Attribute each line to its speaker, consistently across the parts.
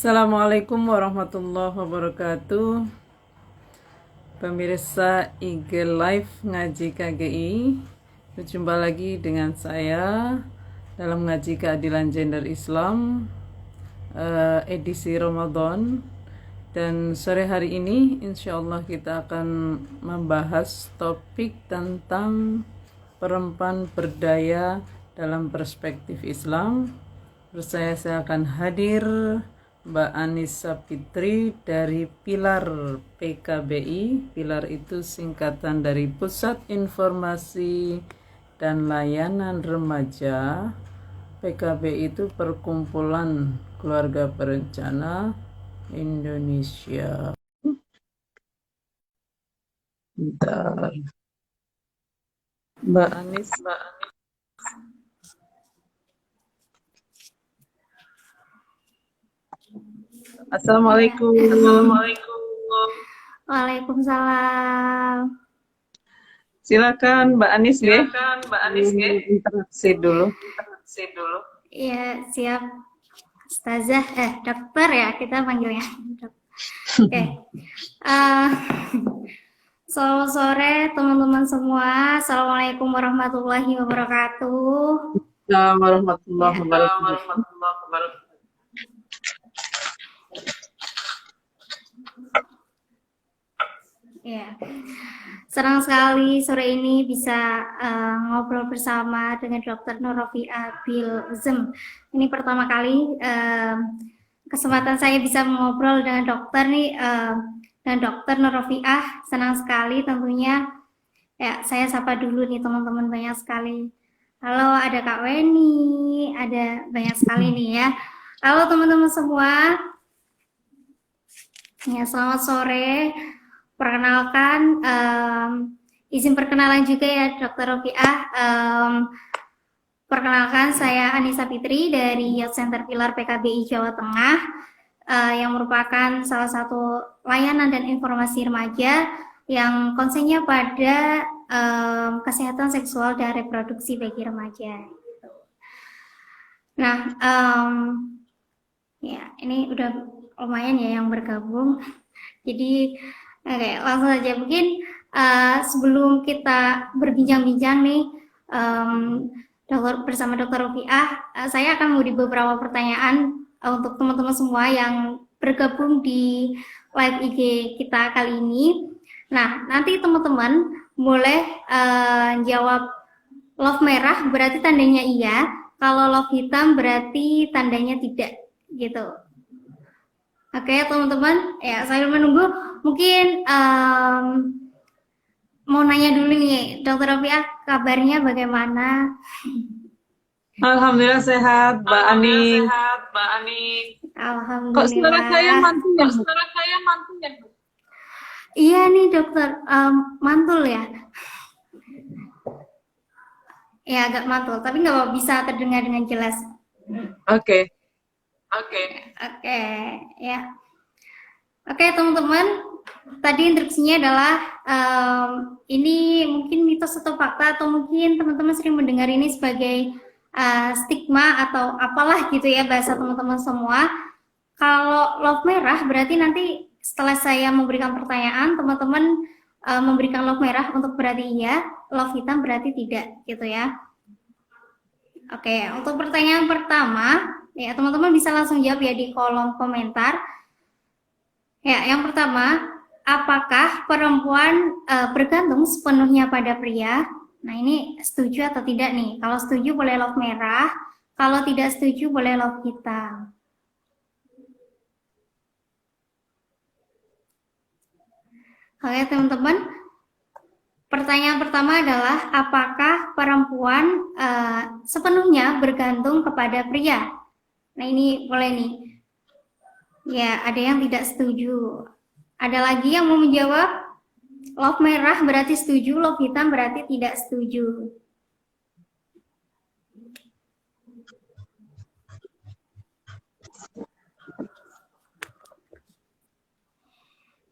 Speaker 1: Assalamualaikum warahmatullahi wabarakatuh. Pemirsa IG Live Ngaji KGI, berjumpa lagi dengan saya dalam ngaji keadilan gender Islam edisi Ramadan. Dan sore hari ini insya Allah kita akan membahas topik tentang perempuan berdaya dalam perspektif Islam. Saya akan hadir Mbak Anissa Fitri dari Pilar PKBI. Pilar itu singkatan dari Pusat Informasi dan Layanan Remaja. PKBI itu Perkumpulan Keluarga Berencana Indonesia. Bentar. Mbak Anis. Assalamualaikum.
Speaker 2: Waalaikumsalam.
Speaker 1: Silakan Mbak Anis ya. Interaksi dulu.
Speaker 2: Iya, siap. Ustazah, dokter ya kita panggilnya. Oke. Selamat sore teman-teman semua. Assalamualaikum warahmatullahi wabarakatuh.
Speaker 1: Assalamualaikum warahmatullahi wabarakatuh.
Speaker 2: Ya, senang sekali sore ini bisa ngobrol bersama dengan Dr. Nurrofiah Bilzem. Ini pertama kali kesempatan saya bisa mengobrol dengan dokter nih, dan Dr. Nurrofiah. Senang sekali tentunya. Ya, saya sapa dulu nih teman-teman, banyak sekali. Halo, ada Kak Weni, ada banyak sekali nih ya. Halo teman-teman semua. Ya, selamat sore. Perkenalkan, izin perkenalan juga ya Dr. Rofiah. Perkenalkan, saya Anissa Fitri dari Youth Center Pilar PKBI Jawa Tengah, yang merupakan salah satu layanan dan informasi remaja yang konsennya pada kesehatan seksual dan reproduksi bagi remaja. Nah, ya ini udah lumayan ya yang bergabung. Jadi oke, langsung saja. Mungkin sebelum kita berbincang-bincang nih bersama Dr. Rofiah, saya akan memberi beberapa pertanyaan untuk teman-teman semua yang bergabung di live IG kita kali ini. Nah, nanti teman-teman boleh jawab love merah berarti tandanya iya, kalau love hitam berarti tandanya tidak, gitu. Oke, teman-teman, ya saya menunggu. Mungkin mau nanya dulu nih, Dr. Rofiah, kabarnya bagaimana?
Speaker 1: Alhamdulillah sehat, Mbak Ani. Kok suara saya
Speaker 2: Alhamdulillah.
Speaker 1: mantul ya?
Speaker 2: Iya nih dokter, mantul ya? Ya agak mantul, tapi nggak bisa terdengar dengan jelas.
Speaker 1: Oke.
Speaker 2: Oke, ya. Oke teman-teman, tadi instruksinya adalah ini mungkin mitos atau fakta, atau mungkin teman-teman sering mendengar ini sebagai stigma atau apalah gitu ya bahasa teman-teman semua. Kalau love merah berarti nanti setelah saya memberikan pertanyaan, teman-teman memberikan love merah untuk berarti iya, love hitam berarti tidak, gitu ya. Oke, untuk pertanyaan pertama, ya teman-teman bisa langsung jawab ya di kolom komentar. Ya, yang pertama, apakah perempuan bergantung sepenuhnya pada pria? Nah, ini setuju atau tidak nih? Kalau setuju boleh love merah, kalau tidak setuju boleh love hitam. Oke, teman-teman. Pertanyaan pertama adalah apakah perempuan sepenuhnya bergantung kepada pria? Nah, ini boleh nih. Ya, ada yang tidak setuju. Ada lagi yang mau menjawab? Love merah berarti setuju, love hitam berarti tidak setuju.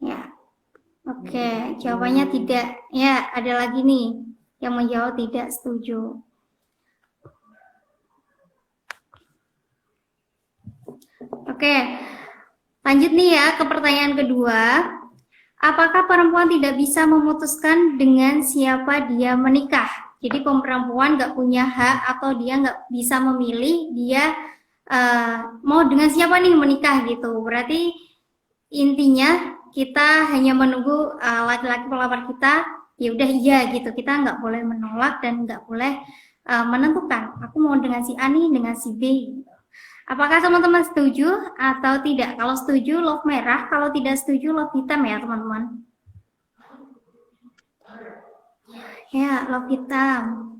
Speaker 2: Ya, oke, jawabannya tidak. Ya, ada lagi nih yang menjawab tidak setuju. Oke, Lanjut nih ya ke pertanyaan kedua. Apakah perempuan tidak bisa memutuskan dengan siapa dia menikah? Jadi perempuan nggak punya hak atau dia nggak bisa memilih dia mau dengan siapa nih menikah gitu. Berarti intinya kita hanya menunggu laki-laki pelamar kita, ya udah iya gitu. Kita nggak boleh menolak dan nggak boleh menentukan. Aku mau dengan si A nih, dengan si B. Apakah teman-teman setuju atau tidak? Kalau setuju love merah, kalau tidak setuju love hitam ya teman-teman. Ya, love hitam.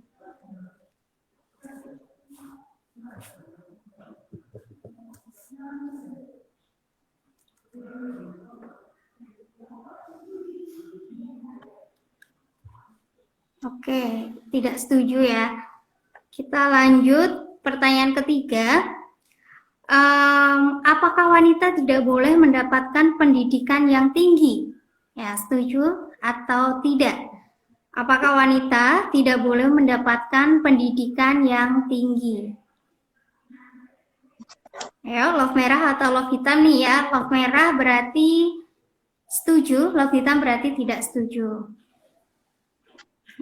Speaker 2: Oke, tidak setuju ya. Kita lanjut pertanyaan ketiga. Apakah wanita tidak boleh mendapatkan pendidikan yang tinggi? Ya, setuju atau tidak? Apakah wanita tidak boleh mendapatkan pendidikan yang tinggi? Ya, love merah atau love hitam nih ya. Love merah berarti setuju, love hitam berarti tidak setuju.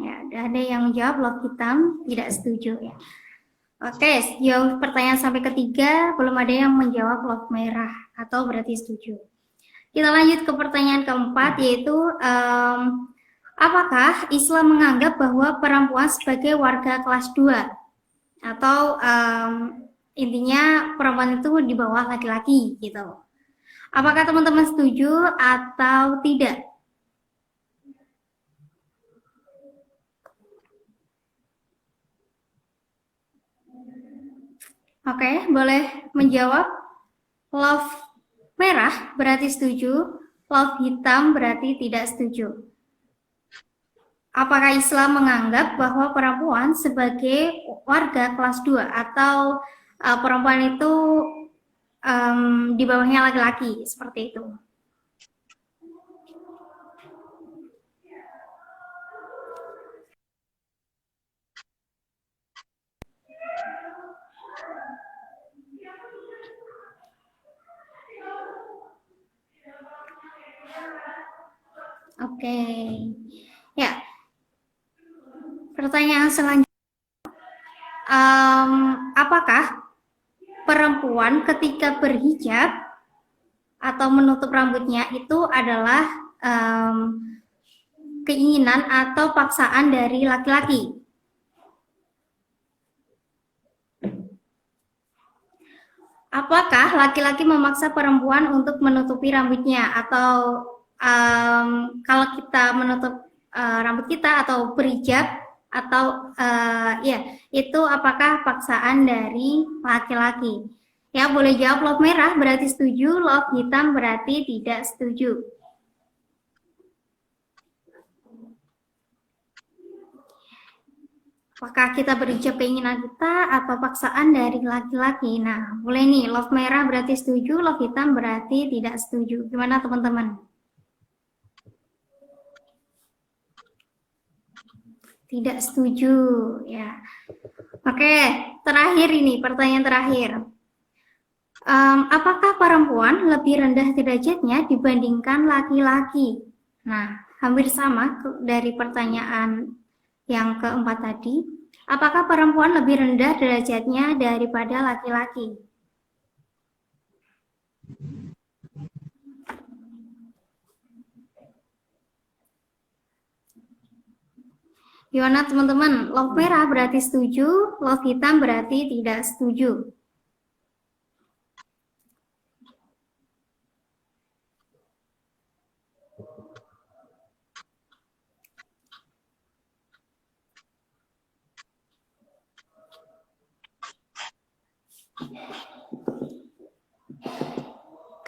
Speaker 2: Ya, ada yang menjawab love hitam tidak setuju ya. Oke, sejauh pertanyaan sampai ketiga belum ada yang menjawab love merah atau berarti setuju. Kita lanjut ke pertanyaan keempat yaitu apakah Islam menganggap bahwa perempuan sebagai warga kelas 2 atau intinya perempuan itu di bawah laki-laki gitu. Apakah teman-teman setuju atau tidak? Oke, boleh menjawab. Love merah berarti setuju, love hitam berarti tidak setuju. Apakah Islam menganggap bahwa perempuan sebagai warga kelas 2 atau perempuan itu di bawahnya laki-laki, seperti itu? Oke. Ya, pertanyaan selanjutnya. Apakah perempuan ketika berhijab atau menutup rambutnya itu adalah keinginan atau paksaan dari laki-laki? Apakah laki-laki memaksa perempuan untuk menutupi rambutnya atau kalau kita menutup rambut kita atau berhijab atau ya itu apakah paksaan dari laki-laki? Ya boleh jawab love merah berarti setuju, love hitam berarti tidak setuju. Apakah kita berhijab keinginan kita atau paksaan dari laki-laki? Nah, boleh nih, love merah berarti setuju, love hitam berarti tidak setuju. Gimana teman-teman? Tidak setuju, ya. Oke, terakhir ini, pertanyaan terakhir. Apakah perempuan lebih rendah derajatnya dibandingkan laki-laki? Nah, hampir sama dari pertanyaan yang keempat tadi, apakah perempuan lebih rendah derajatnya daripada laki-laki? Gimana teman-teman? Love merah berarti setuju, love hitam berarti tidak setuju.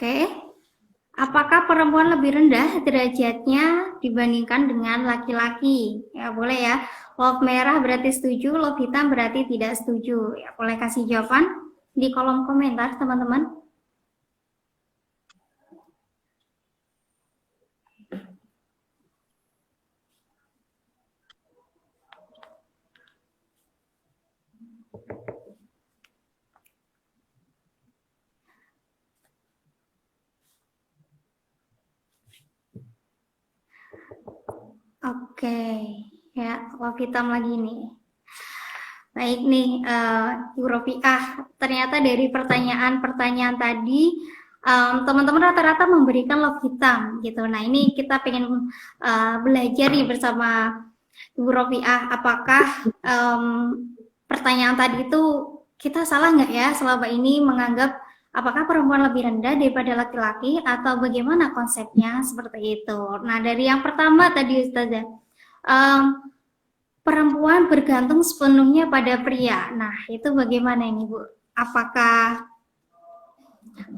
Speaker 2: Oke, apakah perempuan lebih rendah derajatnya dibandingkan dengan laki-laki? Ya boleh ya. Love merah berarti setuju, love hitam berarti tidak setuju. Ya boleh kasih jawaban di kolom komentar teman-teman. Oke, ya, love hitam lagi nih. Baik nih, Ibu Rofiah, ternyata dari pertanyaan-pertanyaan tadi, teman-teman rata-rata memberikan love hitam gitu. Nah, ini kita pengen belajar nih bersama Ibu Rofiah, apakah pertanyaan tadi itu kita salah nggak ya selama ini menganggap apakah perempuan lebih rendah daripada laki-laki atau bagaimana konsepnya seperti itu. Nah, dari yang pertama tadi Ustazah, perempuan bergantung sepenuhnya pada pria. Nah, itu bagaimana ini, Bu? Apakah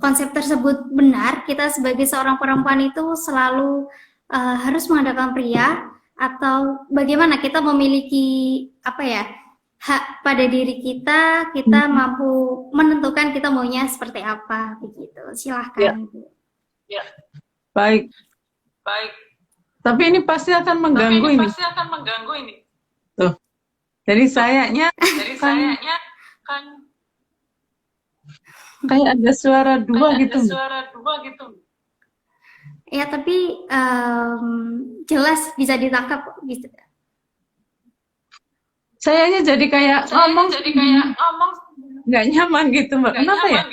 Speaker 2: konsep tersebut benar? Kita sebagai seorang perempuan itu selalu harus mengandalkan pria atau bagaimana kita memiliki apa ya? Hak pada diri kita, kita mampu menentukan kita maunya seperti apa begitu. Silahkan, Bu.
Speaker 1: Ya. Baik. Tapi ini pasti akan mengganggu ini. Tuh. Jadi sayanya kan kayak ada suara dua gitu.
Speaker 2: Ya, tapi jelas bisa ditangkap gitu.
Speaker 1: Sayanya jadi kayak ngomong nggak nyaman gitu, Mbak. Kenapa ya?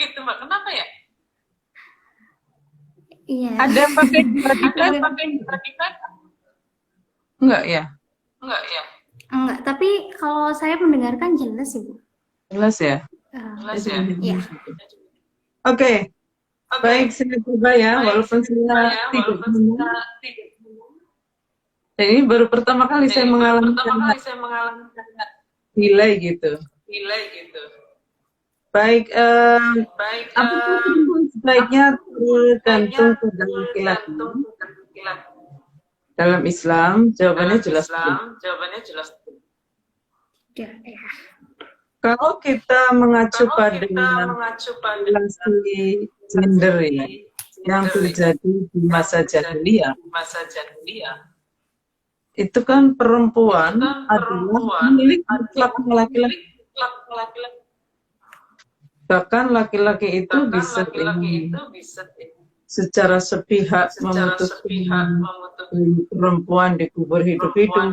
Speaker 2: Iya.
Speaker 1: Ada pakai predikat? Enggak ya?
Speaker 2: Enggak, tapi kalau saya mendengarkan jelas sih, Bu.
Speaker 1: Jelas ya?
Speaker 2: Iya.
Speaker 1: Oke. Baik, saya coba ya, walaupun saya tidak ngomong. Jadi ini baru pertama kali saya mengalami delay gitu. Baik, apakah perempuan sebaiknya tergantung pada laki-laki? Dalam Islam, jawabannya jelas.
Speaker 2: Ya.
Speaker 1: Kalau kita mengacu pada relasi gender ini, yang terjadi di masa jahiliyah, itu kan perempuan adalah milik mutlak laki-laki. Bahkan laki-laki itu bisa secara sepihak memutuskan perempuan dikubur hidup-hidup,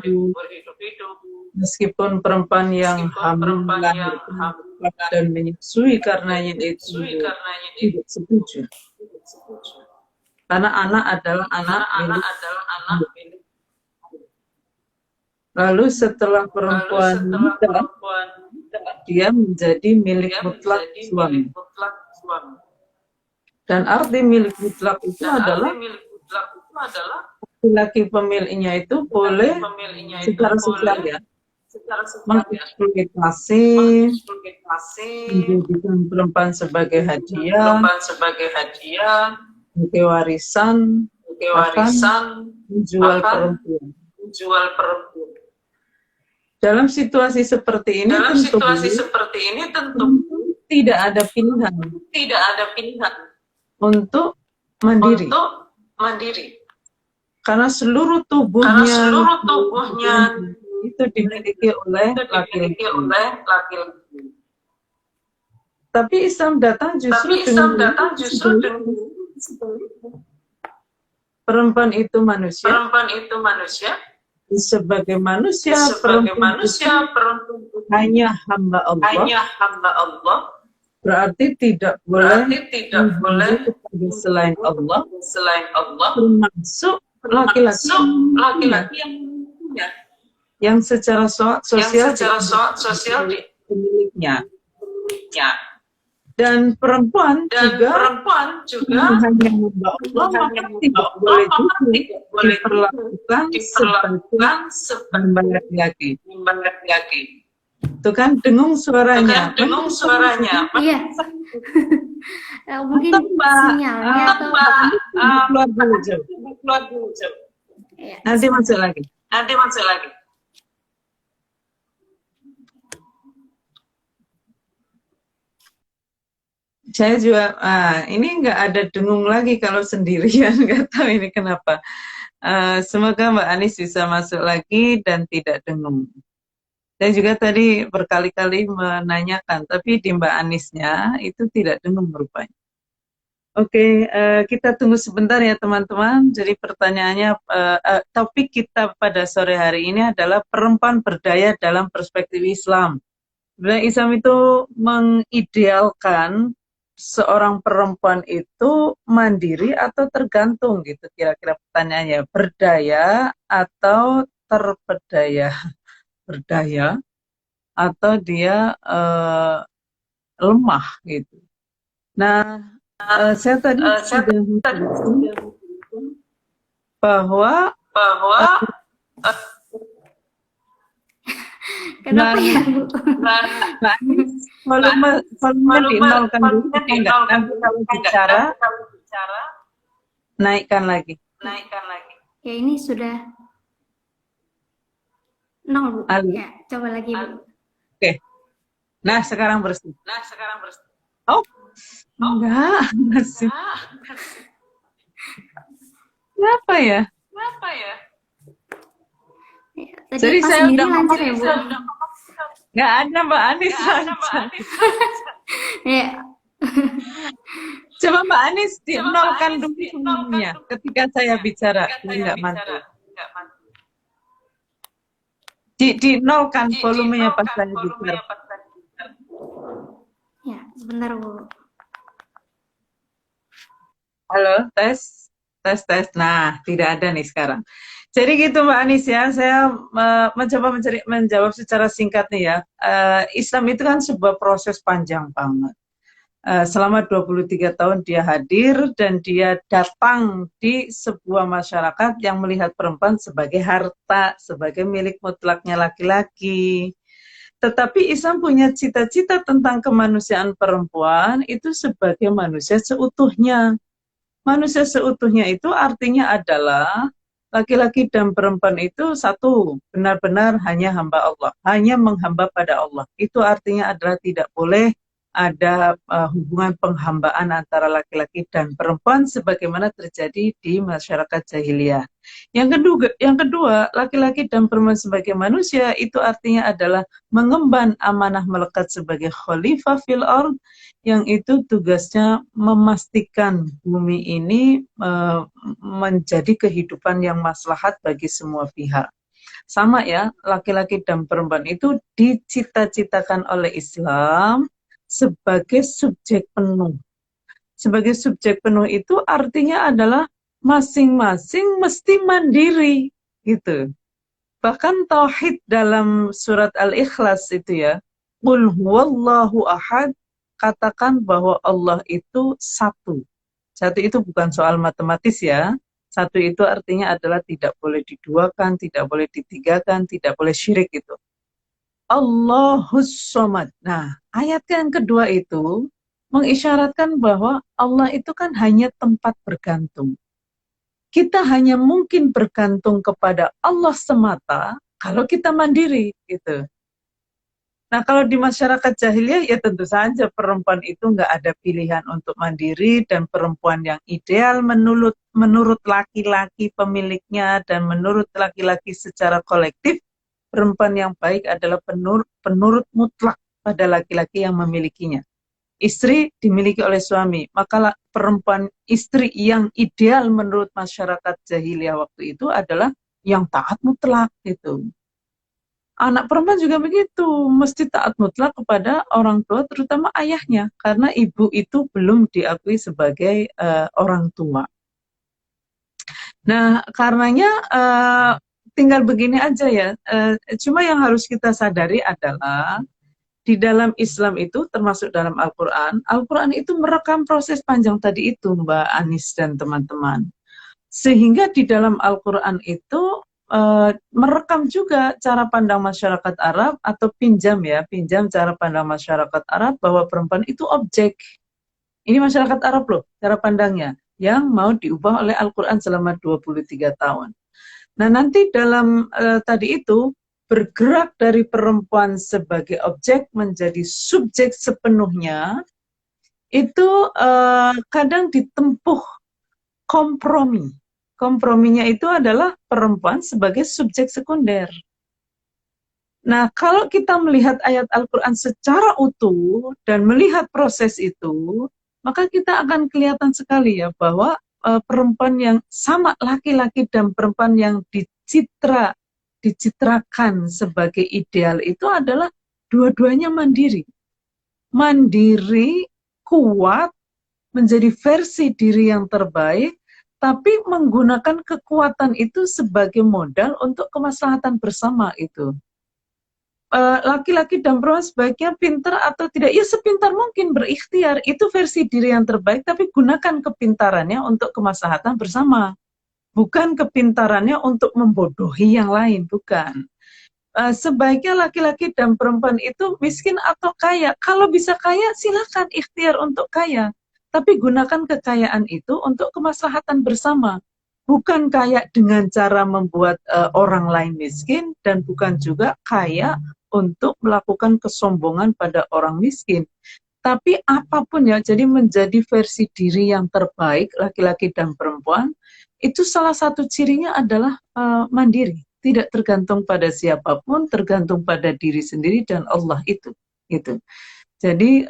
Speaker 1: meskipun perempuan yang hamil dan menyusui karenanya itu tidak setuju. Karena anak adalah anak milik. Lalu setelah perempuan menikah, dia menjadi milik mutlak suami. Dan arti milik mutlak itu adalah laki-laki pemiliknya itu boleh secara sosial ya, mengeksploitasi, menjadikan perempuan sebagai hadiah, sebagai warisan, bahkan menjual perempuan. Dalam situasi seperti ini tentu tidak ada pilihan untuk mandiri. Karena seluruh tubuhnya itu dimiliki oleh laki-laki. Tapi Islam datang justru dengan perempuan itu manusia. Sebagai manusia, perempuan hanya hamba Allah. Berarti tidak boleh kepada selain Allah, termasuk laki-laki yang secara sosial pemiliknya. Dan perempuan juga hanya hamba Allah, maka tidak boleh diperlakukan sebagai hamba laki-laki. Itu kan dengung suaranya.
Speaker 2: Iya. Mungkin sinyalnya atau
Speaker 1: keluar dulu jauh. Nanti masuk lagi. Saya juga, ini nggak ada dengung lagi kalau sendirian, nggak tahu ini kenapa. Semoga Mbak Anis bisa masuk lagi dan tidak dengung. Saya juga tadi berkali-kali menanyakan, tapi di Mbak Anisnya itu tidak dengung rupanya. Oke, kita tunggu sebentar ya teman-teman. Jadi pertanyaannya, topik kita pada sore hari ini adalah perempuan berdaya dalam perspektif Islam. Sebenarnya Islam itu mengidealkan seorang perempuan itu mandiri atau tergantung gitu kira-kira pertanyaannya. Berdaya atau terpedaya? Berdaya atau dia lemah gitu. Nah, saya tadi sudah mengatakan bahwa
Speaker 2: Kenapa ya, Bu?
Speaker 1: Mbak Anis, volumenya dinolkan dulu, enggak? Nanti kalau bicara, naikkan lagi.
Speaker 2: Ya, ini sudah nol, Bu.
Speaker 1: Halo.
Speaker 2: Ya, coba lagi, Bu.
Speaker 1: Oke. Nah, sekarang bersih. Oh, enggak, masih. Kenapa ya?
Speaker 2: Ya, tadi
Speaker 1: Jadi
Speaker 2: pas
Speaker 1: saya
Speaker 2: sendiri
Speaker 1: udah
Speaker 2: lancar ya, Bu?
Speaker 1: Enggak ada Mbak Anis lancar.
Speaker 2: Ya,
Speaker 1: Coba Mbak Anis dinolkan dulu volumenya ketika saya bicara, enggak mantul. Dinolkan volumenya pas saya bicara.
Speaker 2: ya, sebentar, Bu.
Speaker 1: Halo, tes. Nah, tidak ada nih sekarang. Jadi gitu Mbak Anis ya, saya mencoba menjawab secara singkat nih ya. Islam itu kan sebuah proses panjang banget. Selama 23 tahun dia hadir dan dia datang di sebuah masyarakat yang melihat perempuan sebagai harta, sebagai milik mutlaknya laki-laki. Tetapi Islam punya cita-cita tentang kemanusiaan perempuan itu sebagai manusia seutuhnya. Manusia seutuhnya itu artinya adalah laki-laki dan perempuan itu satu, benar-benar hanya hamba Allah, hanya menghamba pada Allah. Itu artinya adalah tidak boleh ada hubungan penghambaan antara laki-laki dan perempuan sebagaimana terjadi di masyarakat jahiliyah. Yang kedua, laki-laki dan perempuan sebagai manusia itu artinya adalah mengemban amanah melekat sebagai khalifah fil ard, yang itu tugasnya memastikan bumi ini menjadi kehidupan yang maslahat bagi semua pihak. Sama ya, laki-laki dan perempuan itu dicita-citakan oleh Islam sebagai subjek penuh. Sebagai subjek penuh itu artinya adalah masing-masing mesti mandiri gitu. Bahkan tauhid dalam surat Al-Ikhlas itu ya, qul huwallahu ahad, katakan bahwa Allah itu satu. Satu itu bukan soal matematis ya. Satu itu artinya adalah tidak boleh diduakan, tidak boleh ditigakan, tidak boleh syirik itu. Allahus somad. Nah, ayat yang kedua itu mengisyaratkan bahwa Allah itu kan hanya tempat bergantung. Kita hanya mungkin bergantung kepada Allah semata kalau kita mandiri gitu. Nah, kalau di masyarakat jahiliyah ya tentu saja perempuan itu nggak ada pilihan untuk mandiri, dan perempuan yang ideal menurut laki-laki pemiliknya dan menurut laki-laki secara kolektif, perempuan yang baik adalah penurut mutlak pada laki-laki yang memilikinya. Istri dimiliki oleh suami, maka perempuan istri yang ideal menurut masyarakat jahiliyah waktu itu adalah yang taat mutlak gitu. Anak perempuan juga begitu, mesti taat mutlak kepada orang tua, terutama ayahnya, karena ibu itu belum diakui sebagai orang tua. Nah, karenanya tinggal begini aja ya, cuma yang harus kita sadari adalah di dalam Islam itu, termasuk dalam Al-Quran, Al-Quran itu merekam proses panjang tadi itu, Mbak Anis dan teman-teman. Sehingga di dalam Al-Quran itu merekam juga cara pandang masyarakat Arab, atau pinjam cara pandang masyarakat Arab bahwa perempuan itu objek. Ini masyarakat Arab loh, cara pandangnya, yang mau diubah oleh Al-Quran selama 23 tahun. Nah, nanti dalam tadi itu, bergerak dari perempuan sebagai objek menjadi subjek sepenuhnya, itu kadang ditempuh kompromi. Komprominya itu adalah perempuan sebagai subjek sekunder. Nah, kalau kita melihat ayat Al-Quran secara utuh dan melihat proses itu, maka kita akan kelihatan sekali ya bahwa perempuan yang sama, laki-laki dan perempuan yang dicitrakan sebagai ideal itu adalah dua-duanya mandiri. Mandiri, kuat, menjadi versi diri yang terbaik, tapi menggunakan kekuatan itu sebagai modal untuk kemaslahatan bersama itu. Laki-laki dan perempuan sebaiknya pintar atau tidak, ya sepintar mungkin berikhtiar, itu versi diri yang terbaik, tapi gunakan kepintarannya untuk kemaslahatan bersama, bukan kepintarannya untuk membodohi yang lain, bukan. Sebaiknya laki-laki dan perempuan itu miskin atau kaya, kalau bisa kaya silakan ikhtiar untuk kaya, tapi gunakan kekayaan itu untuk kemaslahatan bersama, bukan kaya dengan cara membuat orang lain miskin, dan bukan juga kaya untuk melakukan kesombongan pada orang miskin. Tapi apapun ya, jadi menjadi versi diri yang terbaik, laki-laki dan perempuan, itu salah satu cirinya adalah mandiri. Tidak tergantung pada siapapun, tergantung pada diri sendiri dan Allah itu. Gitu. Jadi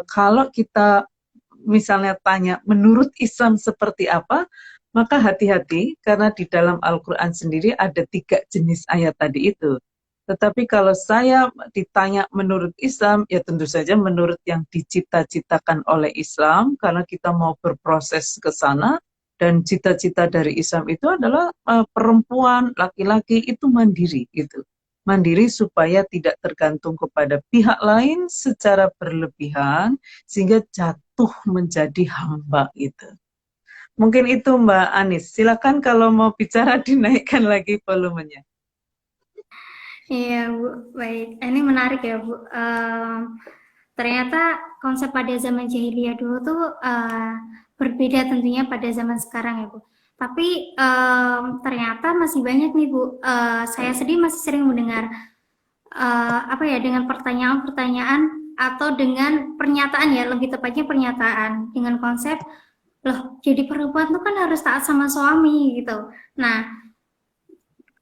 Speaker 1: kalau kita misalnya tanya, menurut Islam seperti apa, maka hati-hati, karena di dalam Al-Quran sendiri ada 3 jenis ayat tadi itu. Tetapi kalau saya ditanya menurut Islam, ya tentu saja menurut yang dicita-citakan oleh Islam, karena kita mau berproses ke sana, dan cita-cita dari Islam itu adalah perempuan, laki-laki itu mandiri, gitu. Mandiri supaya tidak tergantung kepada pihak lain secara berlebihan, sehingga jatuh menjadi hamba, gitu. Mungkin itu Mbak Anis. Silakan kalau mau bicara dinaikkan lagi volumenya.
Speaker 2: Iya, Bu. Baik. Ini menarik ya, Bu. Ternyata konsep pada zaman jahiliyah dulu tuh berbeda tentunya pada zaman sekarang ya, Bu. Tapi ternyata masih banyak nih, Bu. Saya sendiri masih sering mendengar dengan pertanyaan-pertanyaan atau dengan pernyataan ya, lebih tepatnya pernyataan dengan konsep, loh, jadi perempuan tuh kan harus taat sama suami gitu. Nah,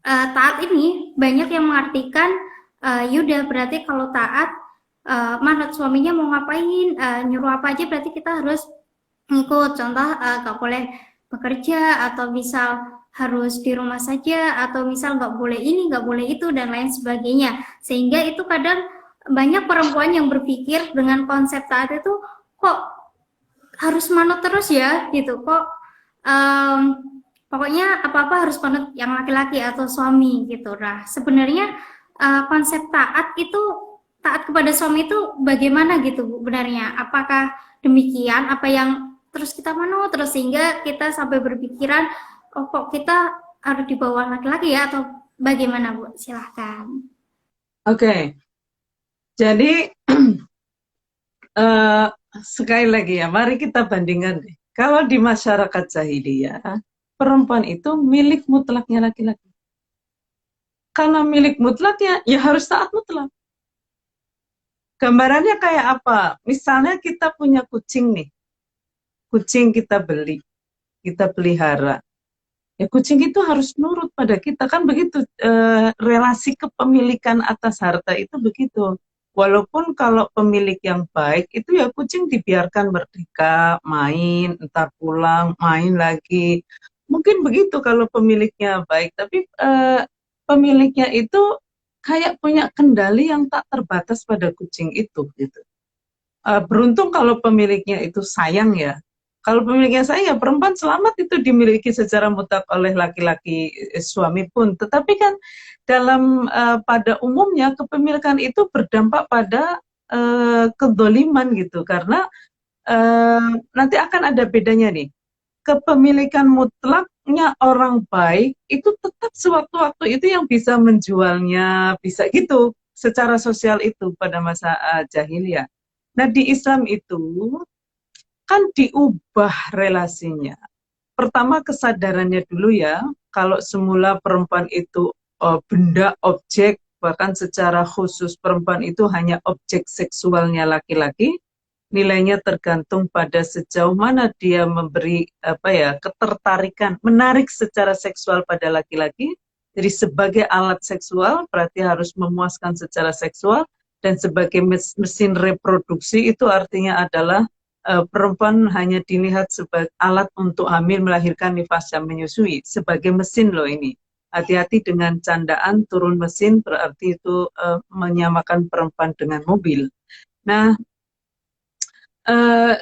Speaker 2: taat ini banyak yang mengartikan yaudah berarti kalau taat manut suaminya mau ngapain, nyuruh apa aja berarti kita harus ngikut. Contoh gak boleh bekerja, atau misal harus di rumah saja, atau misal gak boleh ini, gak boleh itu, dan lain sebagainya. Sehingga itu kadang banyak perempuan yang berpikir dengan konsep taat itu kok harus manut terus ya gitu, kok pokoknya apa-apa harus manut yang laki-laki atau suami gitu. Nah, sebenarnya konsep taat itu, taat kepada suami itu bagaimana gitu, Bu, benarnya? Apakah demikian, apa yang terus kita manut terus sehingga kita sampai berpikiran, oh kok kita harus di bawah laki-laki ya, atau bagaimana, Bu? Silahkan.
Speaker 1: Oke. Jadi sekali lagi ya, mari kita bandingkan deh. Kalau di masyarakat jahiliyah, perempuan itu milik mutlaknya laki-laki. Karena milik mutlaknya, ya harus taat mutlak. Gambarannya kayak apa? Misalnya kita punya kucing nih. Kucing kita beli, kita pelihara. Ya kucing itu harus nurut pada kita, kan begitu. Relasi kepemilikan atas harta itu begitu. Walaupun kalau pemilik yang baik, itu ya kucing dibiarkan merdeka, main, entar pulang, main lagi. Mungkin begitu kalau pemiliknya baik, tapi pemiliknya itu kayak punya kendali yang tak terbatas pada kucing itu. Gitu. Beruntung kalau pemiliknya itu sayang ya. Kalau pemiliknya sayang ya perempuan selamat itu dimiliki secara mutlak oleh laki-laki suami pun. Tetapi kan dalam pada umumnya kepemilikan itu berdampak pada kedoliman gitu, karena nanti akan ada bedanya nih. Kepemilikan mutlaknya orang baik itu tetap sewaktu-waktu itu yang bisa menjualnya, bisa gitu secara sosial itu pada masa jahiliyah. Nah di Islam itu kan diubah relasinya. Pertama kesadarannya dulu ya, kalau semula perempuan itu benda, objek, bahkan secara khusus perempuan itu hanya objek seksualnya laki-laki, nilainya tergantung pada sejauh mana dia memberi ketertarikan, menarik secara seksual pada laki-laki. Jadi sebagai alat seksual berarti harus memuaskan secara seksual, dan sebagai mesin reproduksi itu artinya adalah perempuan hanya dilihat sebagai alat untuk hamil, melahirkan, nifas, dan menyusui. Sebagai mesin loh ini. Hati-hati dengan candaan turun mesin, berarti itu menyamakan perempuan dengan mobil. Nah,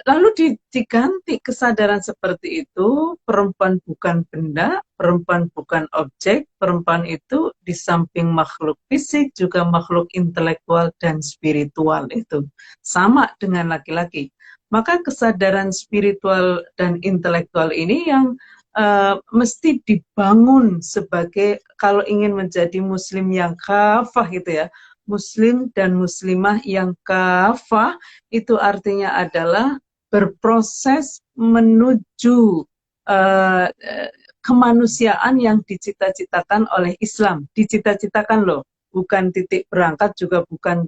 Speaker 1: lalu diganti kesadaran seperti itu, perempuan bukan benda, perempuan bukan objek, perempuan itu di samping makhluk fisik juga makhluk intelektual dan spiritual itu. Sama dengan laki-laki. Maka kesadaran spiritual dan intelektual ini yang mesti dibangun sebagai, kalau ingin menjadi muslim yang kafah gitu ya, muslim dan muslimah yang kafah, itu artinya adalah berproses menuju kemanusiaan yang dicita-citakan oleh Islam. Dicita-citakan loh, bukan titik berangkat, juga bukan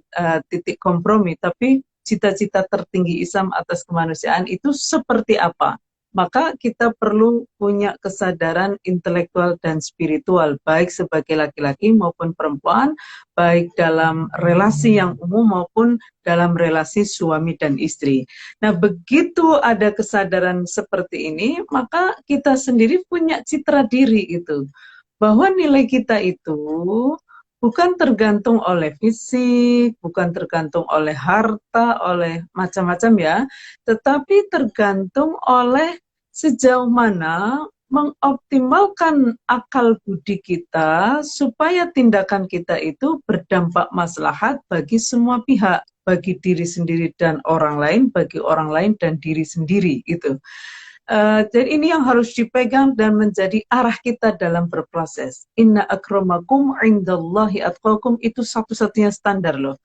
Speaker 1: titik kompromi, tapi cita-cita tertinggi Islam atas kemanusiaan itu seperti apa. Maka kita perlu punya kesadaran intelektual dan spiritual, baik sebagai laki-laki maupun perempuan, baik dalam relasi yang umum maupun dalam relasi suami dan istri. Nah, begitu ada kesadaran seperti ini, maka kita sendiri punya citra diri itu, bahwa nilai kita itu bukan tergantung oleh fisik, bukan tergantung oleh harta, oleh macam-macam ya, tetapi tergantung oleh sejauh mana mengoptimalkan akal budi kita supaya tindakan kita itu berdampak maslahat bagi semua pihak, bagi diri sendiri dan orang lain, bagi orang lain dan diri sendiri itu. Jadi ini yang harus dipegang dan menjadi arah kita dalam berproses. Inna akramakum indallahi atqakum, itu satu-satunya standar loh.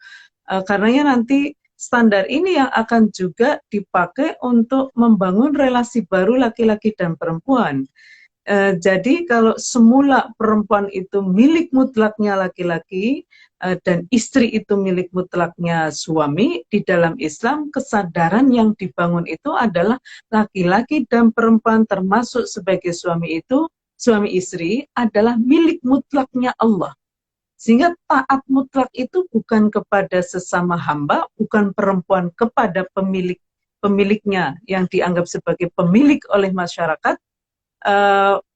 Speaker 1: Karenanya nanti standar ini yang akan juga dipakai untuk membangun relasi baru laki-laki dan perempuan. Jadi kalau semula perempuan itu milik mutlaknya laki-laki dan istri itu milik mutlaknya suami, di dalam Islam kesadaran yang dibangun itu adalah laki-laki dan perempuan termasuk sebagai suami itu, suami istri adalah milik mutlaknya Allah. Sehingga taat mutlak itu bukan kepada sesama hamba, bukan perempuan kepada pemiliknya yang dianggap sebagai pemilik oleh masyarakat,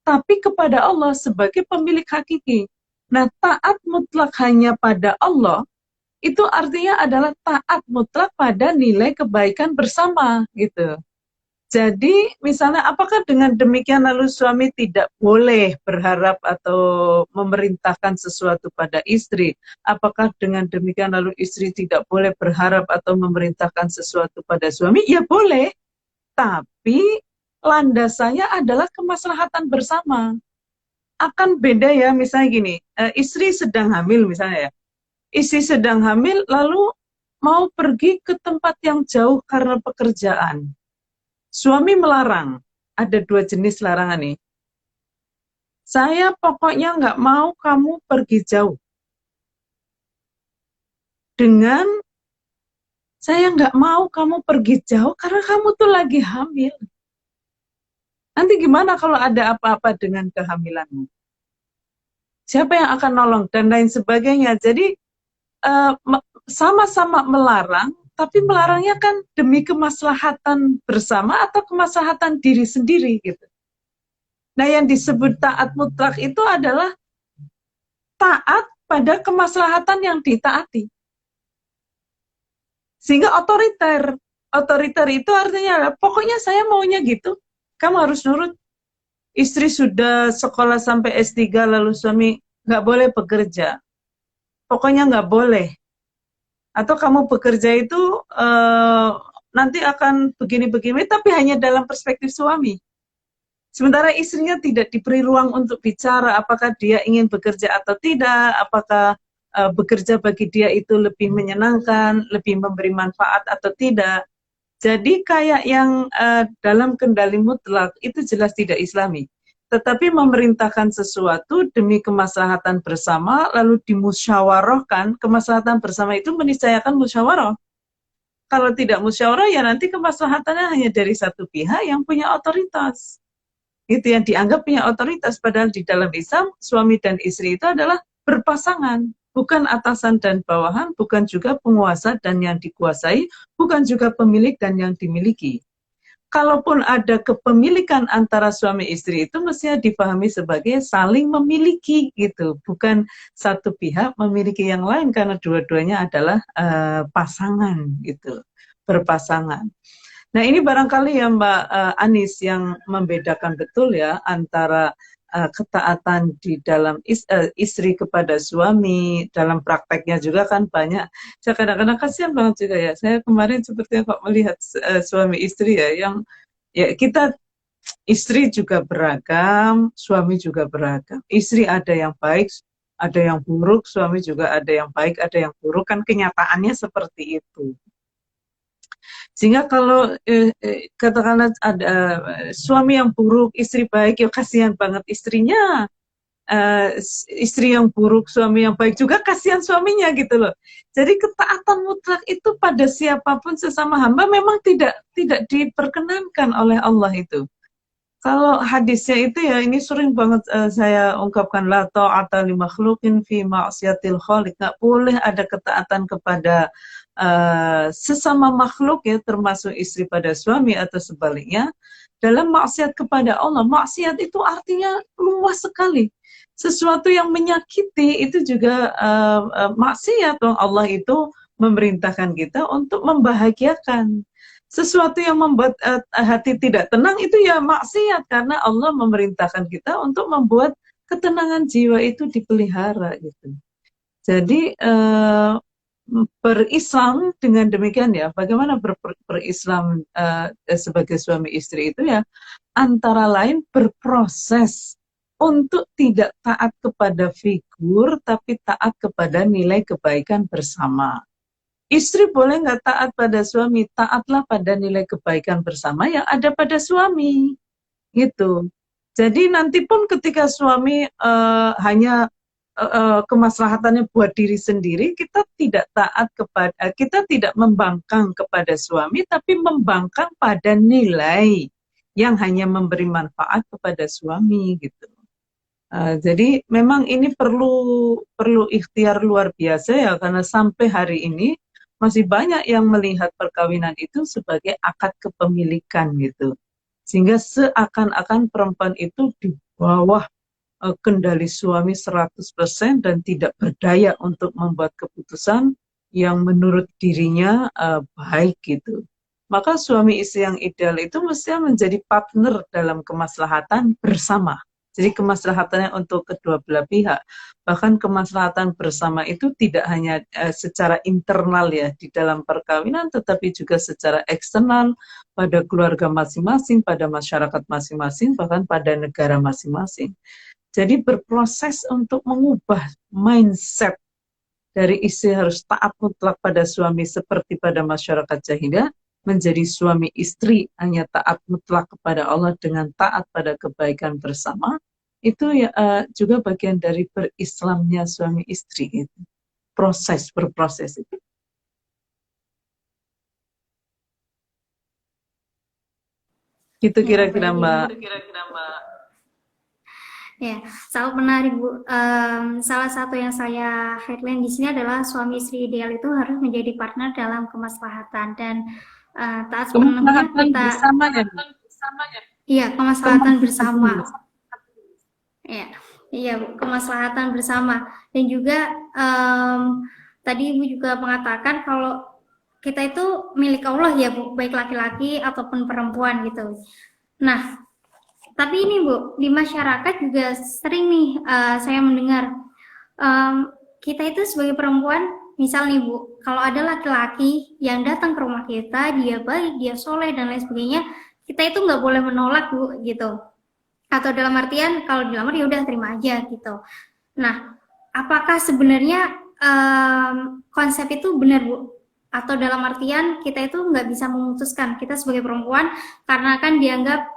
Speaker 1: tapi kepada Allah sebagai pemilik hakiki. Nah, taat mutlak hanya pada Allah, itu artinya adalah taat mutlak pada nilai kebaikan bersama, gitu. Jadi, misalnya apakah dengan demikian lalu suami tidak boleh berharap atau memerintahkan sesuatu pada istri? Apakah dengan demikian lalu istri tidak boleh berharap atau memerintahkan sesuatu pada suami? Ya boleh, tapi landasannya adalah kemaslahatan bersama. Akan beda ya, misalnya gini, istri sedang hamil misalnya ya. Istri sedang hamil lalu mau pergi ke tempat yang jauh karena pekerjaan. Suami melarang. Ada dua jenis larangan nih. Saya pokoknya nggak mau kamu pergi jauh. Dengan saya nggak mau kamu pergi jauh karena kamu tuh lagi hamil. Nanti gimana kalau ada apa-apa dengan kehamilanmu? Siapa yang akan nolong? Dan lain sebagainya. Jadi sama-sama melarang, tapi melarangnya kan demi kemaslahatan bersama atau kemaslahatan diri sendiri gitu. Nah, yang disebut taat mutlak itu adalah taat pada kemaslahatan yang ditaati. Sehingga otoriter. Otoriter itu artinya pokoknya saya maunya gitu. Kamu harus nurut. Istri sudah sekolah sampai S3 lalu suami nggak boleh bekerja. Pokoknya nggak boleh. Atau kamu bekerja itu nanti akan begini-begini, tapi hanya dalam perspektif suami. Sementara istrinya tidak diberi ruang untuk bicara apakah dia ingin bekerja atau tidak, apakah bekerja bagi dia itu lebih menyenangkan, lebih memberi manfaat atau tidak. Jadi kayak yang dalam kendali mutlak itu jelas tidak Islami. Tetapi memerintahkan sesuatu demi kemaslahatan bersama, lalu dimusyawarahkan, kemaslahatan bersama itu meniscayakan musyawarah. Kalau tidak musyawarah, ya nanti kemaslahatannya hanya dari satu pihak yang punya otoritas. Itu yang dianggap punya otoritas, padahal di dalam Islam, suami dan istri itu adalah berpasangan, bukan atasan dan bawahan, bukan juga penguasa dan yang dikuasai, bukan juga pemilik dan yang dimiliki. Kalaupun ada kepemilikan antara suami istri itu mestinya dipahami sebagai saling memiliki gitu, bukan satu pihak memiliki yang lain karena dua-duanya adalah pasangan gitu, berpasangan. Nah ini barangkali ya Mbak Anis yang membedakan betul ya antara ketaatan di dalam istri kepada suami, dalam prakteknya juga kan banyak. Saya kadang-kadang kasihan banget juga ya. Saya kemarin sepertinya kok melihat suami istri ya, yang ya kita istri juga beragam, suami juga beragam. Istri ada yang baik, ada yang buruk, suami juga ada yang baik, ada yang buruk. Kan kenyataannya seperti itu. Sehingga kalau katakanlah ada suami yang buruk, istri baik, ya kasihan banget istrinya. Istri yang buruk, suami yang baik juga kasihan suaminya gitu loh. Jadi ketaatan mutlak itu pada siapapun sesama hamba memang tidak diperkenankan oleh Allah itu. Kalau hadisnya itu ya ini sering banget saya ungkapkan, la ta'ata li makhluqin fi ma'siyatil khaliq. Nggak boleh ada ketaatan kepada sesama makhluk ya, termasuk istri pada suami atau sebaliknya, dalam maksiat kepada Allah. Maksiat itu artinya luas sekali. Sesuatu yang menyakiti itu juga maksiat. Allah itu memerintahkan kita untuk membahagiakan. Sesuatu yang membuat hati tidak tenang itu ya maksiat, karena Allah memerintahkan kita untuk membuat ketenangan jiwa itu dipelihara gitu. Jadi berislam dengan demikian ya, bagaimana berislam sebagai suami istri itu ya, antara lain berproses untuk tidak taat kepada figur, tapi taat kepada nilai kebaikan bersama. Istri boleh nggak taat pada suami, taatlah pada nilai kebaikan bersama yang ada pada suami, gitu. Jadi nanti pun ketika suami hanya kemaslahatannya buat diri sendiri, kita tidak taat kepada, kita tidak membangkang kepada suami, tapi membangkang pada nilai yang hanya memberi manfaat kepada suami, gitu. Jadi memang ini perlu ikhtiar luar biasa ya, karena sampai hari ini masih banyak yang melihat perkawinan itu sebagai akad kepemilikan gitu. Sehingga seakan-akan perempuan itu di bawah kendali suami 100% dan tidak berdaya untuk membuat keputusan yang menurut dirinya baik gitu. Maka suami istri yang ideal itu mestinya menjadi partner dalam kemaslahatan bersama. Jadi kemaslahatannya untuk kedua belah pihak. Bahkan kemaslahatan bersama itu tidak hanya secara internal ya di dalam perkawinan, tetapi juga secara eksternal pada keluarga masing-masing, pada masyarakat masing-masing, bahkan pada negara masing-masing. Jadi berproses untuk mengubah mindset dari istri harus taat mutlak pada suami seperti pada masyarakat jahiliyah, menjadi suami istri hanya taat mutlak kepada Allah dengan taat pada kebaikan bersama. Itu ya juga bagian dari berislamnya suami istri itu. Berproses itu. Itu kira-kira Mbak.
Speaker 2: Ya, sangat menarik Bu. Salah satu yang saya headline di sini adalah suami istri ideal itu harus menjadi partner dalam kemaslahatan dan taat sepenuhnya kita.
Speaker 1: Bersama ya.
Speaker 2: Iya, kemaslahatan bersama. Ya, iya Bu, kemaslahatan bersama. Dan juga tadi Ibu juga mengatakan kalau kita itu milik Allah ya Bu, baik laki-laki ataupun perempuan gitu. Nah, tapi ini Bu, di masyarakat juga sering nih saya mendengar kita itu sebagai perempuan, misal nih Bu, kalau ada laki-laki yang datang ke rumah kita, dia baik, dia soleh dan lain sebagainya, kita itu nggak boleh menolak Bu gitu. Atau dalam artian kalau dilamar ya udah terima aja gitu. Nah, apakah sebenarnya konsep itu benar Bu? Atau dalam artian kita itu nggak bisa memutuskan kita sebagai perempuan karena kan dianggap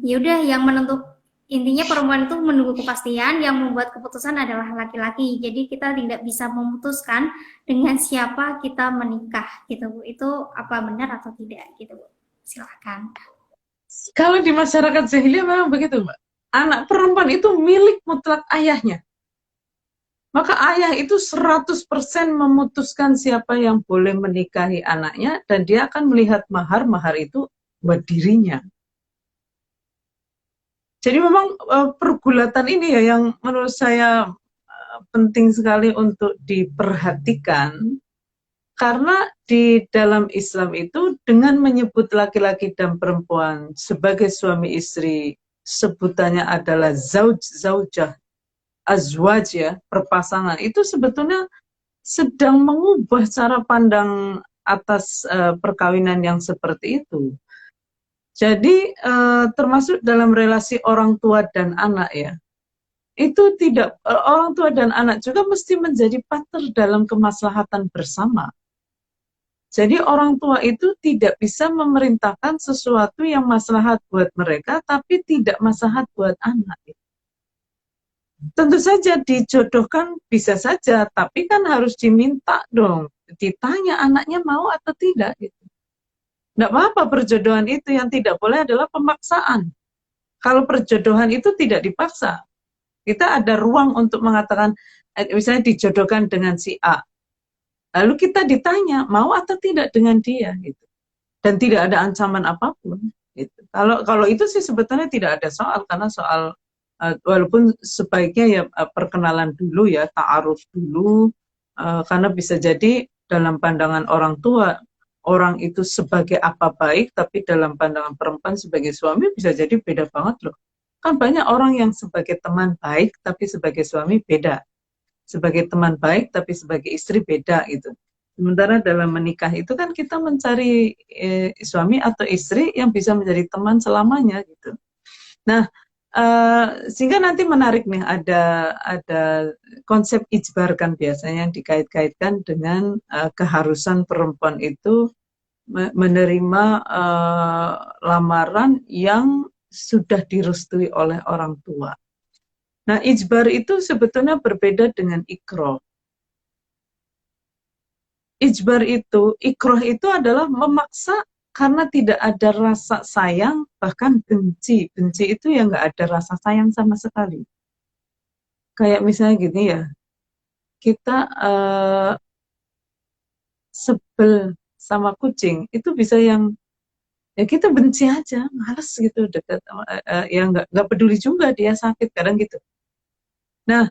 Speaker 2: ya udah yang menentukan, intinya perempuan itu menunggu kepastian, yang membuat keputusan adalah laki-laki. Jadi kita tidak bisa memutuskan dengan siapa kita menikah gitu Bu. Itu apa benar atau tidak gitu Bu? Silakan.
Speaker 1: Kalau di masyarakat jahiliyah memang begitu Mbak. Anak perempuan itu milik mutlak ayahnya. Maka ayah itu 100% memutuskan siapa yang boleh menikahi anaknya, dan dia akan melihat mahar, mahar itu buat dirinya. Jadi memang pergulatan ini ya yang menurut saya penting sekali untuk diperhatikan, karena di dalam Islam itu dengan menyebut laki-laki dan perempuan sebagai suami istri, sebutannya adalah zauj, zaujah, azwaj ya, perpasangan, itu sebetulnya sedang mengubah cara pandang atas perkawinan yang seperti itu. Jadi termasuk dalam relasi orang tua dan anak ya, itu tidak, orang tua dan anak juga mesti menjadi partner dalam kemaslahatan bersama. Jadi orang tua itu tidak bisa memerintahkan sesuatu yang maslahat buat mereka, tapi tidak maslahat buat anak. Tentu saja dijodohkan bisa saja, tapi kan harus diminta dong, ditanya anaknya mau atau tidak. Gitu. Nggak apa-apa perjodohan itu, yang tidak boleh adalah pemaksaan. Kalau perjodohan itu tidak dipaksa, kita ada ruang untuk mengatakan, misalnya dijodohkan dengan si A, lalu kita ditanya mau atau tidak dengan dia, gitu. Dan tidak ada ancaman apapun. Gitu. Kalau itu sih sebetulnya tidak ada soal, karena soal walaupun sebaiknya ya perkenalan dulu ya, ta'aruf dulu, karena bisa jadi dalam pandangan orang tua orang itu sebagai apa baik, tapi dalam pandangan perempuan sebagai suami bisa jadi beda banget loh. Kan banyak orang yang sebagai teman baik, tapi sebagai suami beda. Sebagai teman baik, tapi sebagai istri beda gitu. Sementara dalam menikah itu kan kita mencari suami atau istri yang bisa menjadi teman selamanya gitu. Nah, sehingga nanti menarik nih, ada konsep ijbar kan biasanya yang dikait-kaitkan dengan keharusan perempuan itu menerima lamaran yang sudah direstui oleh orang tua. Nah, ijbar itu sebetulnya berbeda dengan ikroh. Ijbar itu, ikroh itu adalah memaksa karena tidak ada rasa sayang, bahkan benci. Benci itu ya nggak ada rasa sayang sama sekali. Kayak misalnya gini ya, kita sebel sama kucing, itu bisa yang ya kita benci aja, males gitu dekat, ya nggak peduli juga dia sakit kadang gitu. Nah,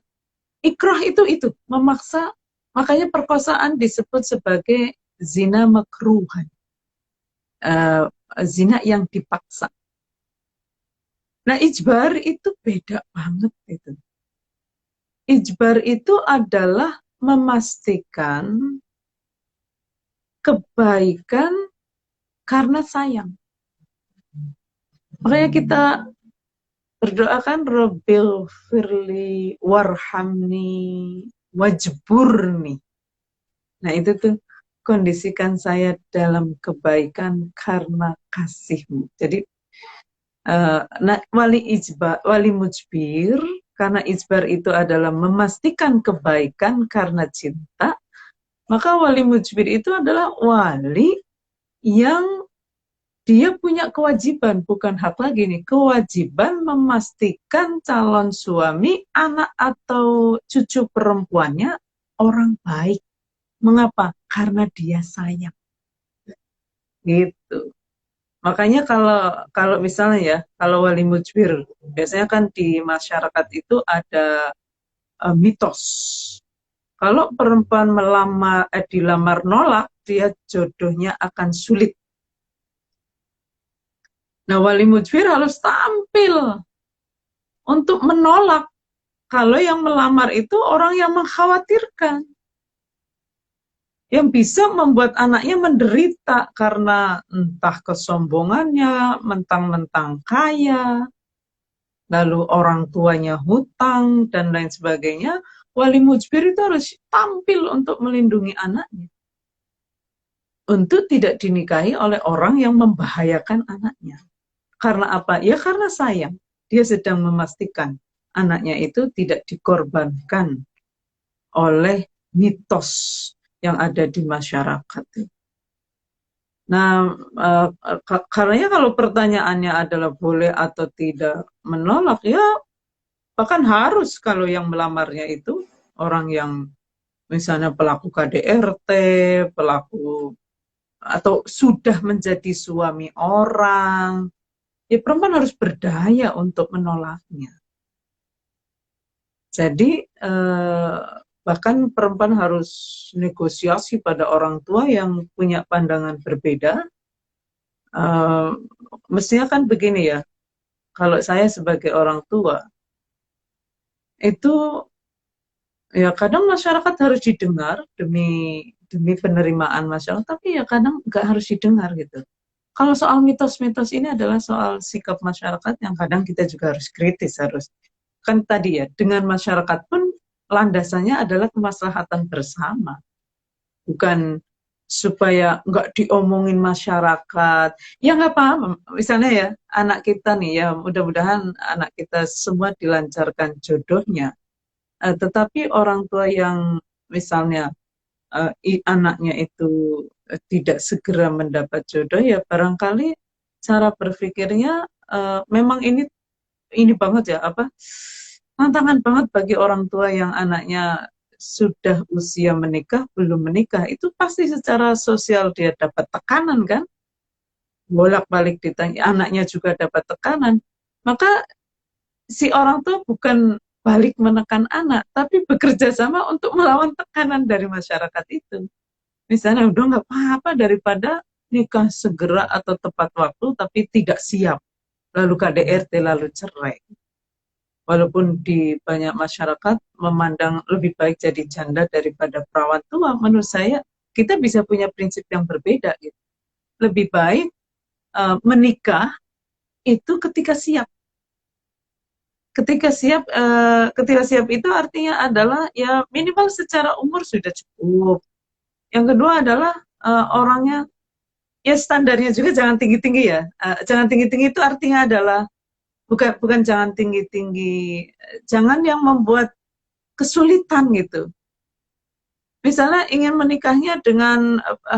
Speaker 1: ikrah itu memaksa, makanya perkosaan disebut sebagai zina makruhan, zina yang dipaksa. Nah, ijbar itu beda banget itu. Ijbar itu adalah memastikan kebaikan karena sayang. Makanya kita berdoakan Rabbil firli warhamni wajburni. Nah itu tuh, kondisikan saya dalam kebaikan karena kasihmu. Jadi wali mujbir, karena ijbar itu adalah memastikan kebaikan karena cinta, maka wali mujbir itu adalah wali yang dia punya kewajiban, bukan hak lagi nih, kewajiban memastikan calon suami, anak atau cucu perempuannya orang baik. Mengapa? Karena dia sayang. Gitu. Makanya kalau misalnya ya, kalau wali mujbir, biasanya kan di masyarakat itu ada mitos. Kalau perempuan dilamar nolak, dia jodohnya akan sulit. Nah, wali mujbir harus tampil untuk menolak kalau yang melamar itu orang yang mengkhawatirkan, yang bisa membuat anaknya menderita karena entah kesombongannya, mentang-mentang kaya, lalu orang tuanya hutang, dan lain sebagainya. Wali mujbir itu harus tampil untuk melindungi anaknya, untuk tidak dinikahi oleh orang yang membahayakan anaknya. Karena apa? Ya karena sayang. Dia sedang memastikan anaknya itu tidak dikorbankan oleh mitos yang ada di masyarakat. Nah, karena kalau pertanyaannya adalah boleh atau tidak menolak, ya bahkan harus kalau yang melamarnya itu orang yang misalnya pelaku KDRT, pelaku atau sudah menjadi suami orang, ya perempuan harus berdaya untuk menolaknya. Jadi bahkan perempuan harus negosiasi pada orang tua yang punya pandangan berbeda. Mestinya kan begini ya, kalau saya sebagai orang tua, itu ya kadang masyarakat harus didengar demi penerimaan masyarakat, tapi ya kadang nggak harus didengar gitu. Kalau soal mitos-mitos ini adalah soal sikap masyarakat yang kadang kita juga harus kritis, harus kan tadi ya, dengan masyarakat pun landasannya adalah kemaslahatan bersama, bukan supaya nggak diomongin masyarakat. Ya nggak paham, misalnya ya, anak kita nih ya, mudah-mudahan anak kita semua dilancarkan jodohnya. Tetapi orang tua yang misalnya anaknya itu tidak segera mendapat jodoh, ya barangkali cara berpikirnya memang ini banget ya, apa, tantangan banget bagi orang tua yang anaknya sudah usia menikah, belum menikah, itu pasti secara sosial dia dapat tekanan kan, bolak-balik ditanya, anaknya juga dapat tekanan, maka si orang tua bukan balik menekan anak, tapi bekerja sama untuk melawan tekanan dari masyarakat itu. Misalnya, udah nggak apa-apa daripada nikah segera atau tepat waktu, tapi tidak siap, lalu KDRT, lalu cerai. Walaupun di banyak masyarakat memandang lebih baik jadi janda daripada perawan tua, menurut saya kita bisa punya prinsip yang berbeda gitu. Lebih baik menikah itu ketika siap. Ketika siap itu artinya adalah ya minimal secara umur sudah cukup. Yang kedua adalah orangnya ya standarnya juga jangan tinggi-tinggi ya. Jangan tinggi-tinggi itu artinya adalah bukan jangan tinggi-tinggi, jangan yang membuat kesulitan gitu. Misalnya ingin menikahnya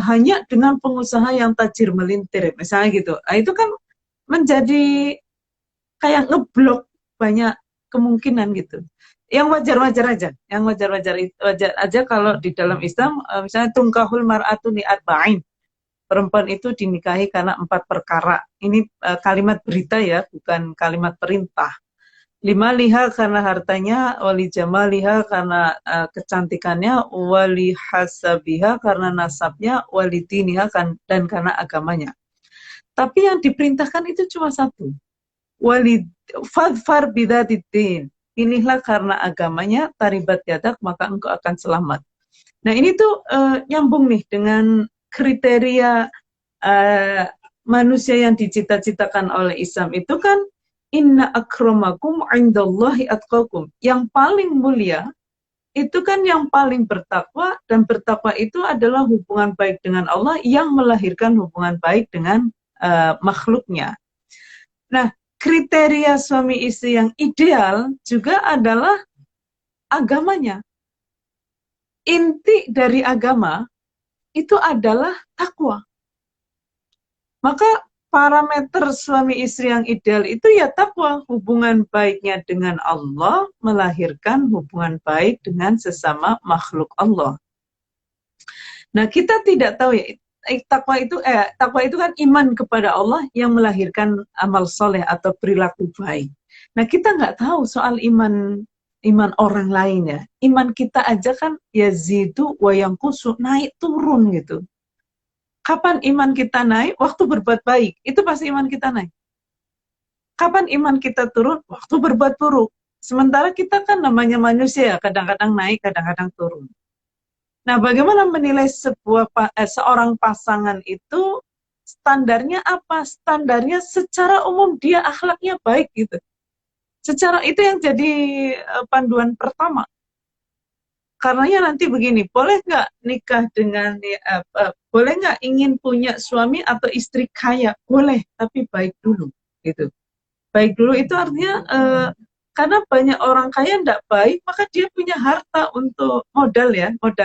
Speaker 1: hanya dengan pengusaha yang tajir melintir, misalnya gitu. Itu kan menjadi kayak ngeblok banyak kemungkinan gitu. Yang wajar-wajar aja, yang wajar-wajar aja kalau di dalam Islam, misalnya tungkahul mar'atu li arba'in, perempuan itu dinikahi karena 4 perkara. Ini kalimat berita ya, bukan kalimat perintah. 5 liha karena hartanya, wali jamaliha karena kecantikannya, wali hasabiha karena nasabnya, wali diniha dan karena agamanya. Tapi yang diperintahkan itu cuma satu. Wali fadfar bidatiddin. Pilihlah karena agamanya, taribat yadak, maka engkau akan selamat. Nah ini tuh nyambung nih dengan kriteria manusia yang dicita-citakan oleh Islam itu kan, inna akramakum indallahi atqakum. Yang paling mulia itu kan yang paling bertakwa, dan bertakwa itu adalah hubungan baik dengan Allah yang melahirkan hubungan baik dengan makhluknya. Nah, kriteria suami istri yang ideal juga adalah agamanya. Inti dari agama itu adalah takwa. Maka parameter suami istri yang ideal itu ya takwa, hubungan baiknya dengan Allah melahirkan hubungan baik dengan sesama makhluk Allah. Nah, kita tidak tahu ya, takwa itu kan iman kepada Allah yang melahirkan amal soleh atau perilaku baik. Nah, kita nggak tahu soal iman orang lain ya. Iman kita aja kan yazidu wa yanqusu, naik turun gitu. Kapan iman kita naik? Waktu berbuat baik. Itu pasti iman kita naik. Kapan iman kita turun? Waktu berbuat buruk. Sementara kita kan namanya manusia, kadang-kadang naik, kadang-kadang turun. Nah, bagaimana menilai seorang pasangan itu? Standarnya apa? Standarnya secara umum dia akhlaknya baik gitu. Secara itu yang jadi panduan pertama. Karenanya nanti begini, boleh nggak nikah dengan, boleh nggak ingin punya suami atau istri kaya? Boleh, tapi baik dulu, gitu. Baik dulu itu artinya, karena banyak orang kaya nggak baik, maka dia punya harta untuk modal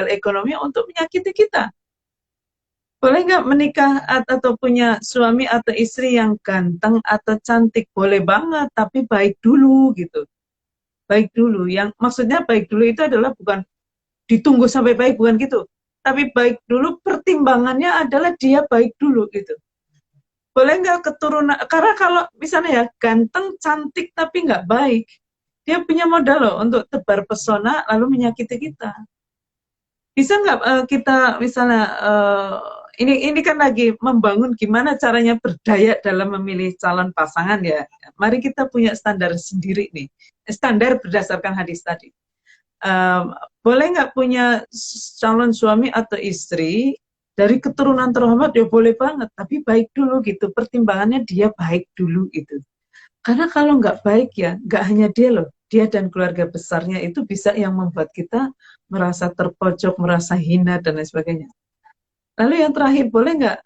Speaker 1: ekonomi untuk menyakiti kita. Boleh nggak menikah atau punya suami atau istri yang ganteng atau cantik? Boleh banget, tapi baik dulu, gitu. baik dulu. Yang maksudnya baik dulu itu adalah bukan ditunggu sampai baik, bukan gitu. Tapi baik dulu, pertimbangannya adalah dia baik dulu gitu. Boleh nggak keturunan? Karena kalau misalnya ya ganteng, cantik tapi nggak baik, dia punya modal loh untuk tebar pesona lalu menyakiti kita. Bisa nggak kita misalnya ini kan lagi membangun gimana caranya berdaya dalam memilih calon pasangan ya. Mari kita punya standar sendiri nih, standar berdasarkan hadis tadi. Boleh nggak punya calon suami atau istri dari keturunan terhormat? Ya boleh banget, tapi baik dulu gitu. Pertimbangannya dia baik dulu gitu. Karena kalau nggak baik ya, nggak hanya dia loh, dia dan keluarga besarnya itu bisa yang membuat kita merasa terpojok, merasa hina dan lain sebagainya. Lalu yang terakhir, boleh nggak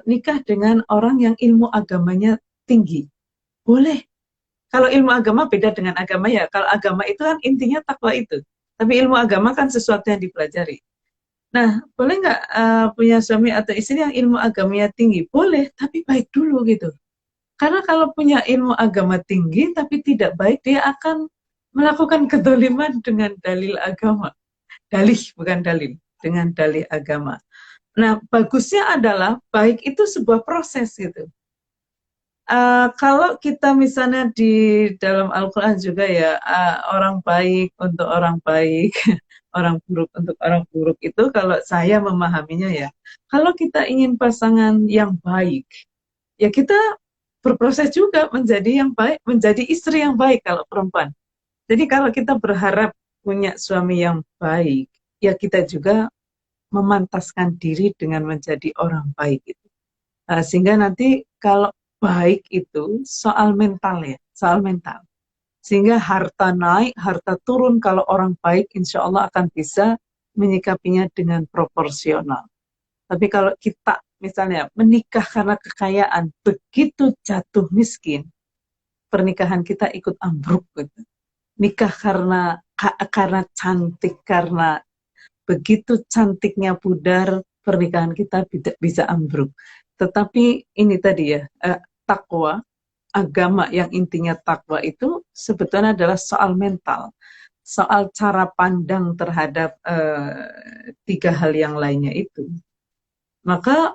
Speaker 1: nikah dengan orang yang ilmu agamanya tinggi? Boleh. Kalau ilmu agama beda dengan agama ya. Kalau agama itu kan intinya takwa itu. Tapi ilmu agama kan sesuatu yang dipelajari. Nah, boleh nggak punya suami atau istri yang ilmu agamanya tinggi? Boleh, tapi baik dulu gitu. Karena kalau punya ilmu agama tinggi tapi tidak baik, dia akan melakukan kedoliman dengan dalil agama. Dalih, bukan dalil. Dengan dalih agama. Nah, bagusnya adalah baik itu sebuah proses gitu. Kalau kita misalnya di dalam Al-Quran juga ya, orang baik untuk orang baik, orang buruk untuk orang buruk itu kalau saya memahaminya ya, kalau kita ingin pasangan yang baik, ya kita berproses juga menjadi yang baik, menjadi istri yang baik kalau perempuan. Jadi kalau kita berharap punya suami yang baik, ya kita juga memantaskan diri dengan menjadi orang baik itu. Sehingga nanti kalau baik itu soal mental ya, soal mental. Sehingga harta naik, harta turun, kalau orang baik insya Allah akan bisa menyikapinya dengan proporsional. Tapi kalau kita misalnya menikah karena kekayaan, begitu jatuh miskin, pernikahan kita ikut ambruk gitu. Nikah karena cantik, karena begitu cantiknya pudar, pernikahan kita bisa ambruk. Tetapi ini tadi ya, takwa, agama yang intinya takwa itu sebetulnya adalah soal mental, soal cara pandang terhadap tiga hal yang lainnya itu. Maka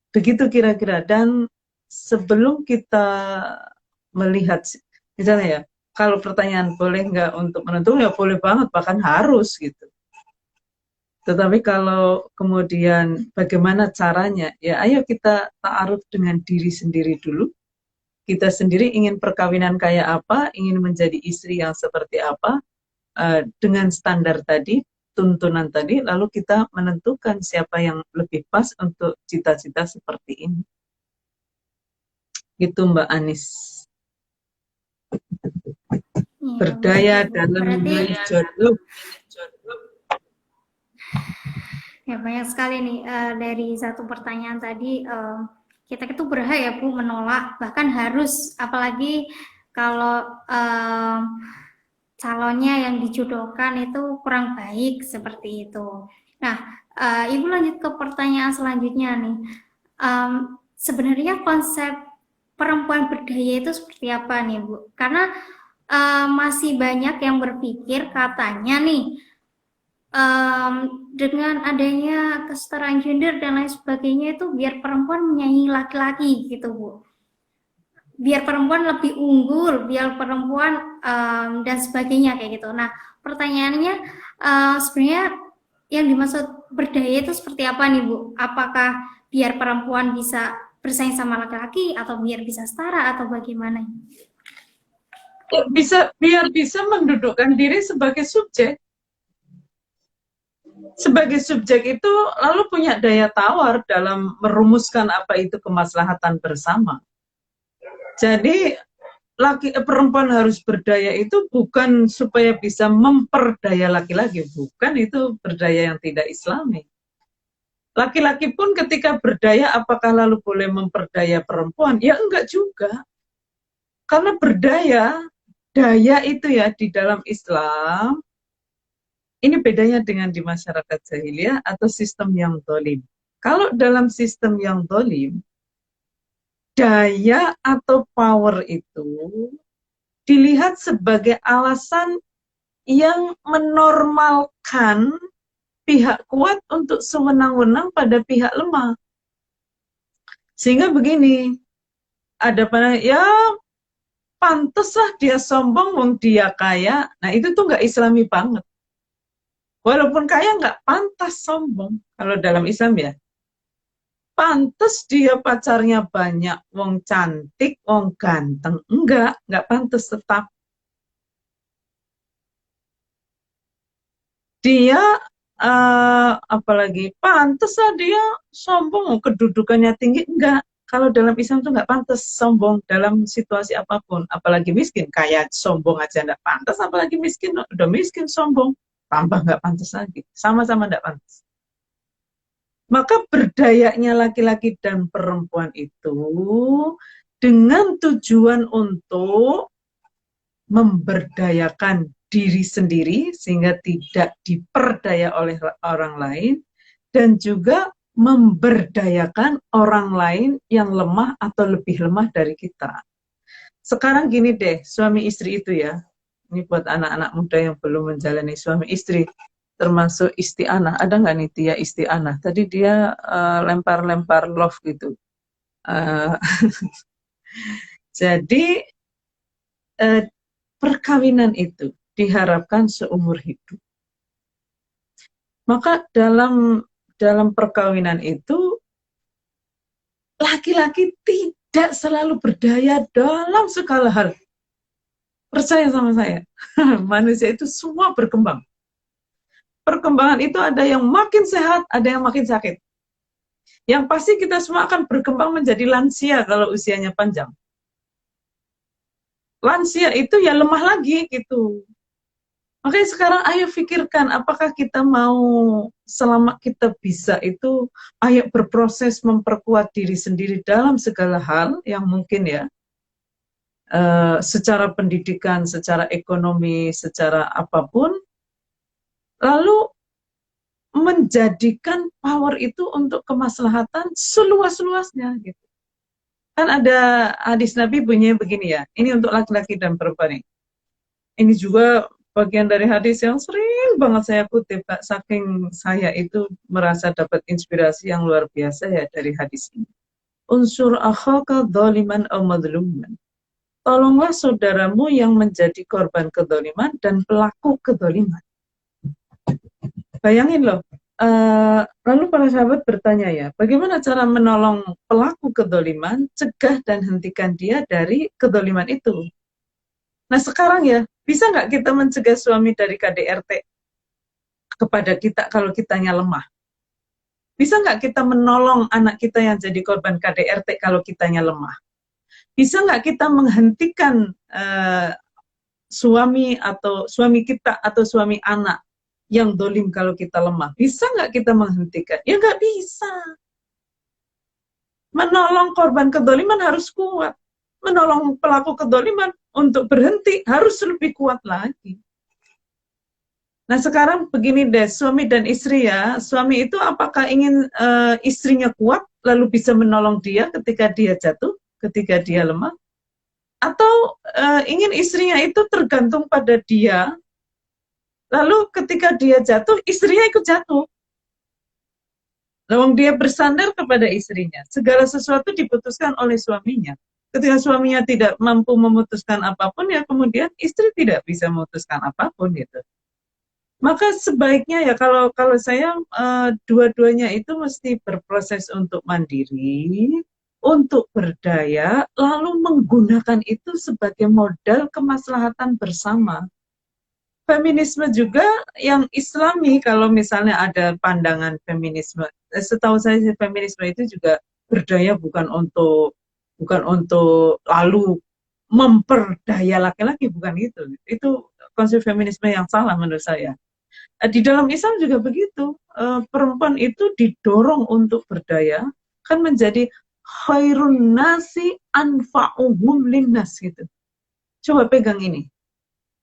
Speaker 1: begitu kira-kira. Dan sebelum kita melihat, misalnya ya, kalau pertanyaan boleh nggak untuk menentukan, ya boleh banget, bahkan harus gitu. Tetapi kalau kemudian bagaimana caranya, ya ayo kita ta'aruf dengan diri sendiri dulu. Kita sendiri ingin perkawinan kayak apa, ingin menjadi istri yang seperti apa, dengan standar tadi, tuntunan tadi, lalu kita menentukan siapa yang lebih pas untuk cita-cita seperti ini. Gitu Mbak Anis. Berdaya dalam memilih jodoh.
Speaker 2: Ya, banyak sekali nih dari satu pertanyaan tadi, kita itu berhak ya Bu menolak, bahkan harus, apalagi kalau calonnya yang dijodohkan itu kurang baik seperti itu. Nah, Ibu lanjut ke pertanyaan selanjutnya nih. Sebenarnya konsep perempuan berdaya itu seperti apa nih Bu? Karena masih banyak yang berpikir katanya nih, dengan adanya kesetaraan gender dan lain sebagainya itu biar perempuan menyaingi laki-laki gitu Bu, biar perempuan lebih unggul, biar perempuan dan sebagainya kayak gitu. Nah pertanyaannya, sebenarnya yang dimaksud berdaya itu seperti apa nih Bu? Apakah biar perempuan bisa bersaing sama laki-laki atau biar bisa setara atau bagaimana?
Speaker 1: Biar bisa mendudukkan diri sebagai subjek. Sebagai subjek itu lalu punya daya tawar dalam merumuskan apa itu kemaslahatan bersama. Jadi perempuan harus berdaya itu bukan supaya bisa memperdaya laki-laki, bukan, itu berdaya yang tidak islami. Laki-laki pun ketika berdaya apakah lalu boleh memperdaya perempuan? Ya enggak juga. Karena berdaya, daya itu ya di dalam Islam, ini bedanya dengan di masyarakat jahiliyah atau sistem yang dolim. Kalau dalam sistem yang dolim, daya atau power itu dilihat sebagai alasan yang menormalkan pihak kuat untuk sewenang-wenang pada pihak lemah. Sehingga begini, ada pada ya pantes lah dia sombong, wong dia kaya. Nah itu tuh nggak Islami banget. Walaupun kaya nggak pantas sombong kalau dalam Islam ya. Pantes dia pacarnya banyak, wong cantik, wong ganteng. Enggak pantes tetap. Dia apalagi pantes lah dia sombong, kedudukannya tinggi. Enggak. Kalau dalam Islam tuh nggak pantas sombong dalam situasi apapun. Apalagi miskin, kaya sombong aja nggak pantas. Apalagi miskin, udah miskin sombong, tambah nggak pantas lagi. Sama-sama nggak pantas. Maka berdayanya laki-laki dan perempuan itu dengan tujuan untuk memberdayakan diri sendiri sehingga tidak diperdaya oleh orang lain, dan juga memberdayakan orang lain yang lemah atau lebih lemah dari kita. Sekarang gini deh, suami istri itu ya, ini buat anak-anak muda yang belum menjalani suami istri, termasuk isti'anah. Ada nggak nih Tia isti'anah? Tadi dia lempar-lempar love gitu. Jadi perkawinan itu diharapkan seumur hidup. Maka dalam perkawinan itu laki-laki tidak selalu berdaya dalam segala hal. Percaya sama saya, manusia itu semua berkembang. Perkembangan itu ada yang makin sehat, ada yang makin sakit. Yang pasti kita semua akan berkembang menjadi lansia kalau usianya panjang. Lansia itu ya lemah lagi gitu. Makanya sekarang ayo pikirkan apakah kita mau selama kita bisa itu ayo berproses memperkuat diri sendiri dalam segala hal yang mungkin ya. Secara pendidikan, secara ekonomi, secara apapun. Lalu menjadikan power itu untuk kemaslahatan seluas-luasnya gitu. Kan ada hadis Nabi bunyinya begini ya, ini untuk laki-laki dan perempuan ini. Ini juga bagian dari hadis yang sering banget saya kutip, saking saya itu merasa dapat inspirasi yang luar biasa ya dari hadis ini. Unsur akhaka dzaliman aw madluman. Tolonglah saudaramu yang menjadi korban kedzaliman dan pelaku kedzaliman. Bayangin loh, lalu para sahabat bertanya ya, bagaimana cara menolong pelaku kedzaliman, cegah dan hentikan dia dari kedzaliman itu. Nah sekarang ya, bisa nggak kita mencegah suami dari KDRT kepada kita kalau kitanya lemah? Bisa nggak kita menolong anak kita yang jadi korban KDRT kalau kitanya lemah? Bisa nggak kita menghentikan suami kita atau suami anak yang dolim kalau kita lemah? Bisa nggak kita menghentikan? Ya nggak bisa. Menolong korban kedoliman harus kuat. Menolong pelaku kedoliman untuk berhenti harus lebih kuat lagi. Nah sekarang begini deh, suami dan istri ya. Suami itu apakah ingin istrinya kuat lalu bisa menolong dia ketika dia jatuh, ketika dia lemah? Atau ingin istrinya itu tergantung pada dia, lalu ketika dia jatuh, istrinya ikut jatuh. Lalu dia bersandar kepada istrinya. Segala sesuatu diputuskan oleh suaminya. Ketika suaminya tidak mampu memutuskan apapun, ya kemudian istri tidak bisa memutuskan apapun gitu. Maka sebaiknya ya kalau saya dua-duanya itu mesti berproses untuk mandiri, untuk berdaya, lalu menggunakan itu sebagai modal kemaslahatan bersama. Feminisme juga yang Islami, kalau misalnya ada pandangan feminisme, setahu saya feminisme itu juga berdaya bukan untuk lalu memperdaya laki-laki, bukan gitu. Itu konsep feminisme yang salah menurut saya. Di dalam Islam juga begitu, perempuan itu didorong untuk berdaya, kan menjadi khairun nasi anfa'uhum linnas gitu. Coba pegang ini.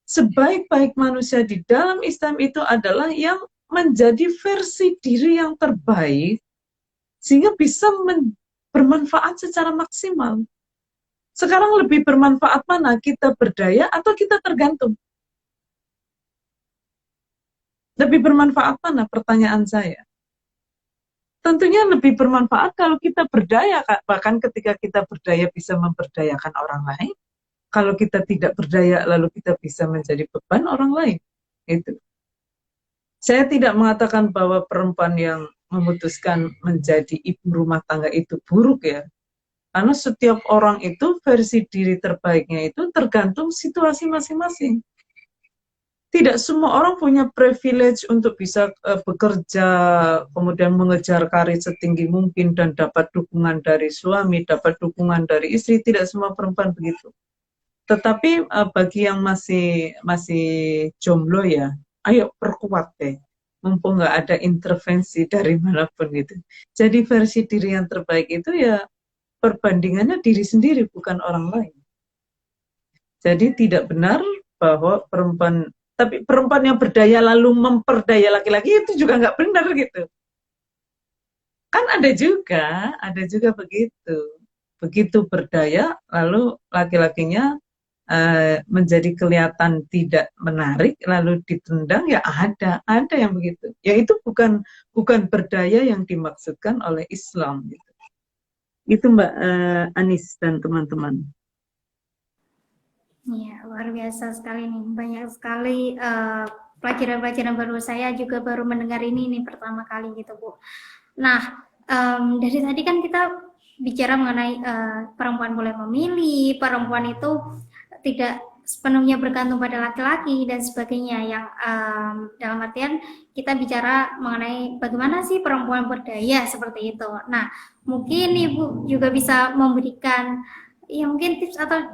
Speaker 1: Sebaik-baik manusia di dalam Islam itu adalah yang menjadi versi diri yang terbaik sehingga bisa bermanfaat secara maksimal. Sekarang lebih bermanfaat mana? Kita berdaya atau kita tergantung? Lebih bermanfaat mana? Pertanyaan saya. Tentunya lebih bermanfaat kalau kita berdaya, bahkan ketika kita berdaya bisa memberdayakan orang lain. Kalau kita tidak berdaya, lalu kita bisa menjadi beban orang lain. Itu. Saya tidak mengatakan bahwa perempuan yang memutuskan menjadi ibu rumah tangga itu buruk ya. Karena setiap orang itu versi diri terbaiknya itu tergantung situasi masing-masing. Tidak semua orang punya privilege untuk bisa bekerja, kemudian mengejar karir setinggi mungkin dan dapat dukungan dari suami, dapat dukungan dari istri. Tidak semua perempuan begitu. Tetapi bagi yang masih jomblo ya, ayo perkuat deh. Mumpung nggak ada intervensi dari manapun gitu. Jadi versi diri yang terbaik itu ya perbandingannya diri sendiri, bukan orang lain. Jadi tidak benar bahwa tapi perempuan yang berdaya lalu memperdaya laki-laki itu juga nggak benar gitu. Kan ada juga begitu. Begitu berdaya, lalu laki-lakinya menjadi kelihatan tidak menarik, lalu ditendang, ya ada yang begitu. Ya itu bukan berdaya yang dimaksudkan oleh Islam gitu. Itu Mbak Anis dan teman-teman.
Speaker 2: Iya, luar biasa sekali nih. Banyak sekali pelajaran-pelajaran baru. Saya juga baru mendengar ini nih pertama kali gitu, Bu. Nah, dari tadi kan kita bicara mengenai perempuan boleh memilih, perempuan itu tidak sepenuhnya bergantung pada laki-laki dan sebagainya. Yang dalam artian kita bicara mengenai bagaimana sih perempuan berdaya seperti itu. Nah, mungkin Ibu juga bisa memberikan ya mungkin tips atau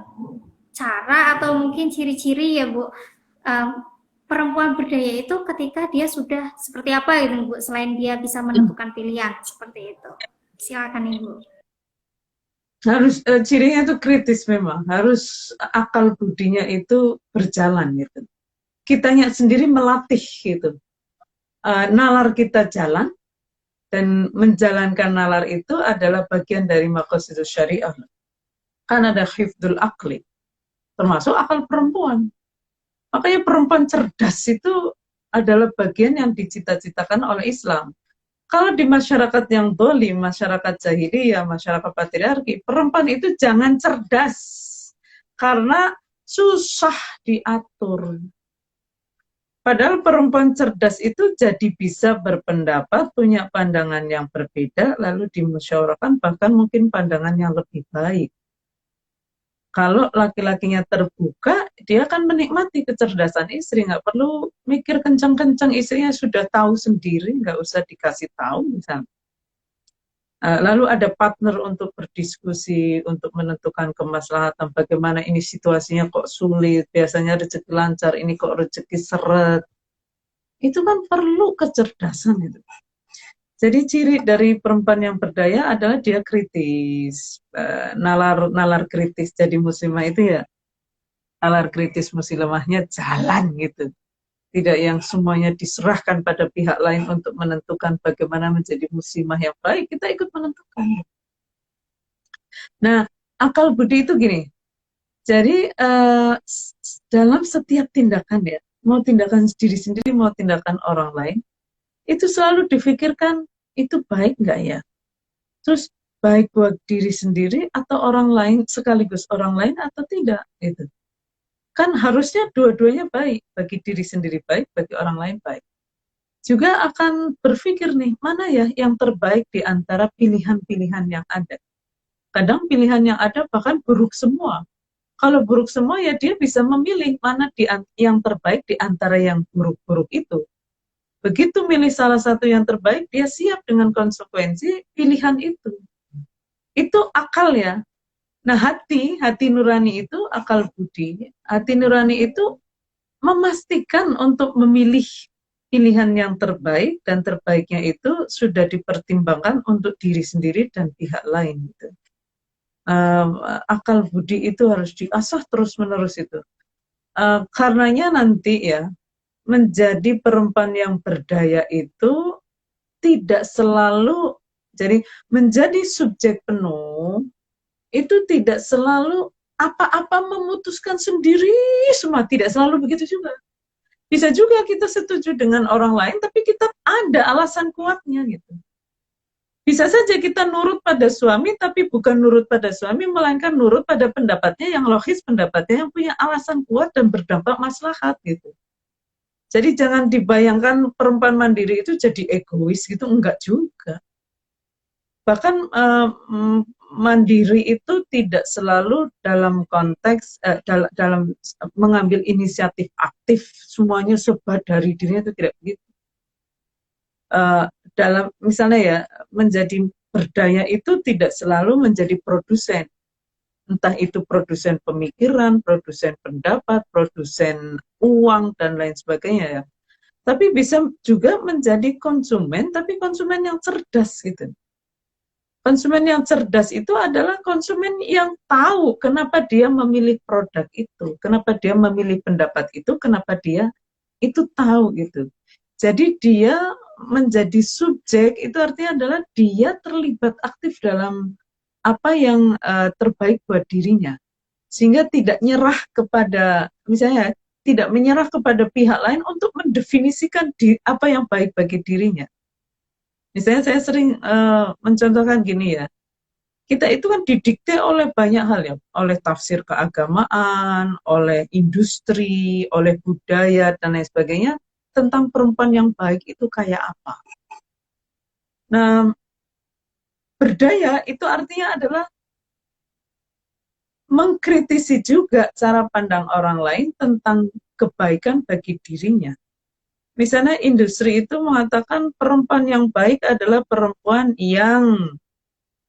Speaker 2: cara atau mungkin ciri-ciri ya Bu, perempuan berdaya itu ketika dia sudah seperti apa gitu Bu, selain dia bisa menentukan pilihan seperti itu. Silakan Ibu.
Speaker 1: Harus cirinya itu kritis memang, harus akal budinya itu berjalan gitu. Kitanya sendiri melatih gitu. Nalar kita jalan dan menjalankan nalar itu adalah bagian dari maqasidus syariah. Kan ada hifdzul aqli, termasuk akal perempuan. Makanya perempuan cerdas itu adalah bagian yang dicita-citakan oleh Islam. Kalau di masyarakat yang dolim, masyarakat jahiliyah, masyarakat patriarki, perempuan itu jangan cerdas. Karena susah diatur. Padahal perempuan cerdas itu jadi bisa berpendapat, punya pandangan yang berbeda, lalu dimusyawarahkan, bahkan mungkin pandangan yang lebih baik. Kalau laki-lakinya terbuka, dia akan menikmati kecerdasan istri, nggak perlu mikir kencang-kencang, istrinya sudah tahu sendiri, nggak usah dikasih tahu misalnya. Lalu ada partner untuk berdiskusi, untuk menentukan kemaslahatan, bagaimana ini situasinya kok sulit, biasanya rezeki lancar, ini kok rezeki seret. Itu kan perlu kecerdasan itu. Jadi ciri dari perempuan yang berdaya adalah dia kritis, nalar kritis jadi muslimah itu ya, nalar kritis muslimahnya jalan gitu. Tidak yang semuanya diserahkan pada pihak lain untuk menentukan bagaimana menjadi muslimah yang baik, kita ikut menentukan. Nah, akal budi itu gini, jadi dalam setiap tindakan ya, mau tindakan diri sendiri, mau tindakan orang lain, itu selalu difikirkan, itu baik nggak ya? Terus baik buat diri sendiri atau orang lain, sekaligus orang lain atau tidak? Gitu. Kan harusnya dua-duanya baik, bagi diri sendiri baik, bagi orang lain baik. Juga akan berpikir nih, mana ya yang terbaik di antara pilihan-pilihan yang ada. Kadang pilihan yang ada bahkan buruk semua. Kalau buruk semua ya dia bisa memilih mana yang terbaik di antara yang buruk-buruk itu. Begitu milih salah satu yang terbaik, dia siap dengan konsekuensi pilihan itu. Itu akal ya. Nah hati nurani itu akal budi. Hati nurani itu memastikan untuk memilih pilihan yang terbaik, dan terbaiknya itu sudah dipertimbangkan untuk diri sendiri dan pihak lain. Gitu. Akal budi itu harus diasah terus-menerus itu. Karenanya nanti ya, menjadi perempuan yang berdaya itu tidak selalu, jadi menjadi subjek penuh itu tidak selalu apa-apa memutuskan sendiri semua. Tidak selalu begitu juga. Bisa juga kita setuju dengan orang lain, tapi kita ada alasan kuatnya gitu. Bisa saja kita nurut pada suami, tapi bukan nurut pada suami, melainkan nurut pada pendapatnya yang logis, pendapatnya yang punya alasan kuat dan berdampak maslahat gitu. Jadi jangan dibayangkan perempuan mandiri itu jadi egois gitu, enggak juga. Bahkan mandiri itu tidak selalu dalam konteks dalam mengambil inisiatif aktif, semuanya serba dari dirinya, itu tidak begitu. Dalam misalnya ya, menjadi berdaya itu tidak selalu menjadi produsen, entah itu produsen pemikiran, produsen pendapat, produsen uang dan lain sebagainya ya. Tapi bisa juga menjadi konsumen, tapi konsumen yang cerdas gitu. Konsumen yang cerdas itu adalah konsumen yang tahu kenapa dia memilih produk itu, kenapa dia memilih pendapat itu, kenapa dia itu tahu gitu. Jadi dia menjadi subjek, itu artinya adalah dia terlibat aktif dalam apa yang terbaik buat dirinya. Sehingga tidak nyerah kepada, misalnya tidak menyerah kepada pihak lain untuk mendefinisikan apa yang baik bagi dirinya. Misalnya saya sering mencontohkan gini ya, kita itu kan didikte oleh banyak hal ya, oleh tafsir keagamaan, oleh industri, oleh budaya, dan lain sebagainya, tentang perempuan yang baik itu kayak apa. Nah, berdaya itu artinya adalah mengkritisi juga cara pandang orang lain tentang kebaikan bagi dirinya. Misalnya industri itu mengatakan perempuan yang baik adalah perempuan yang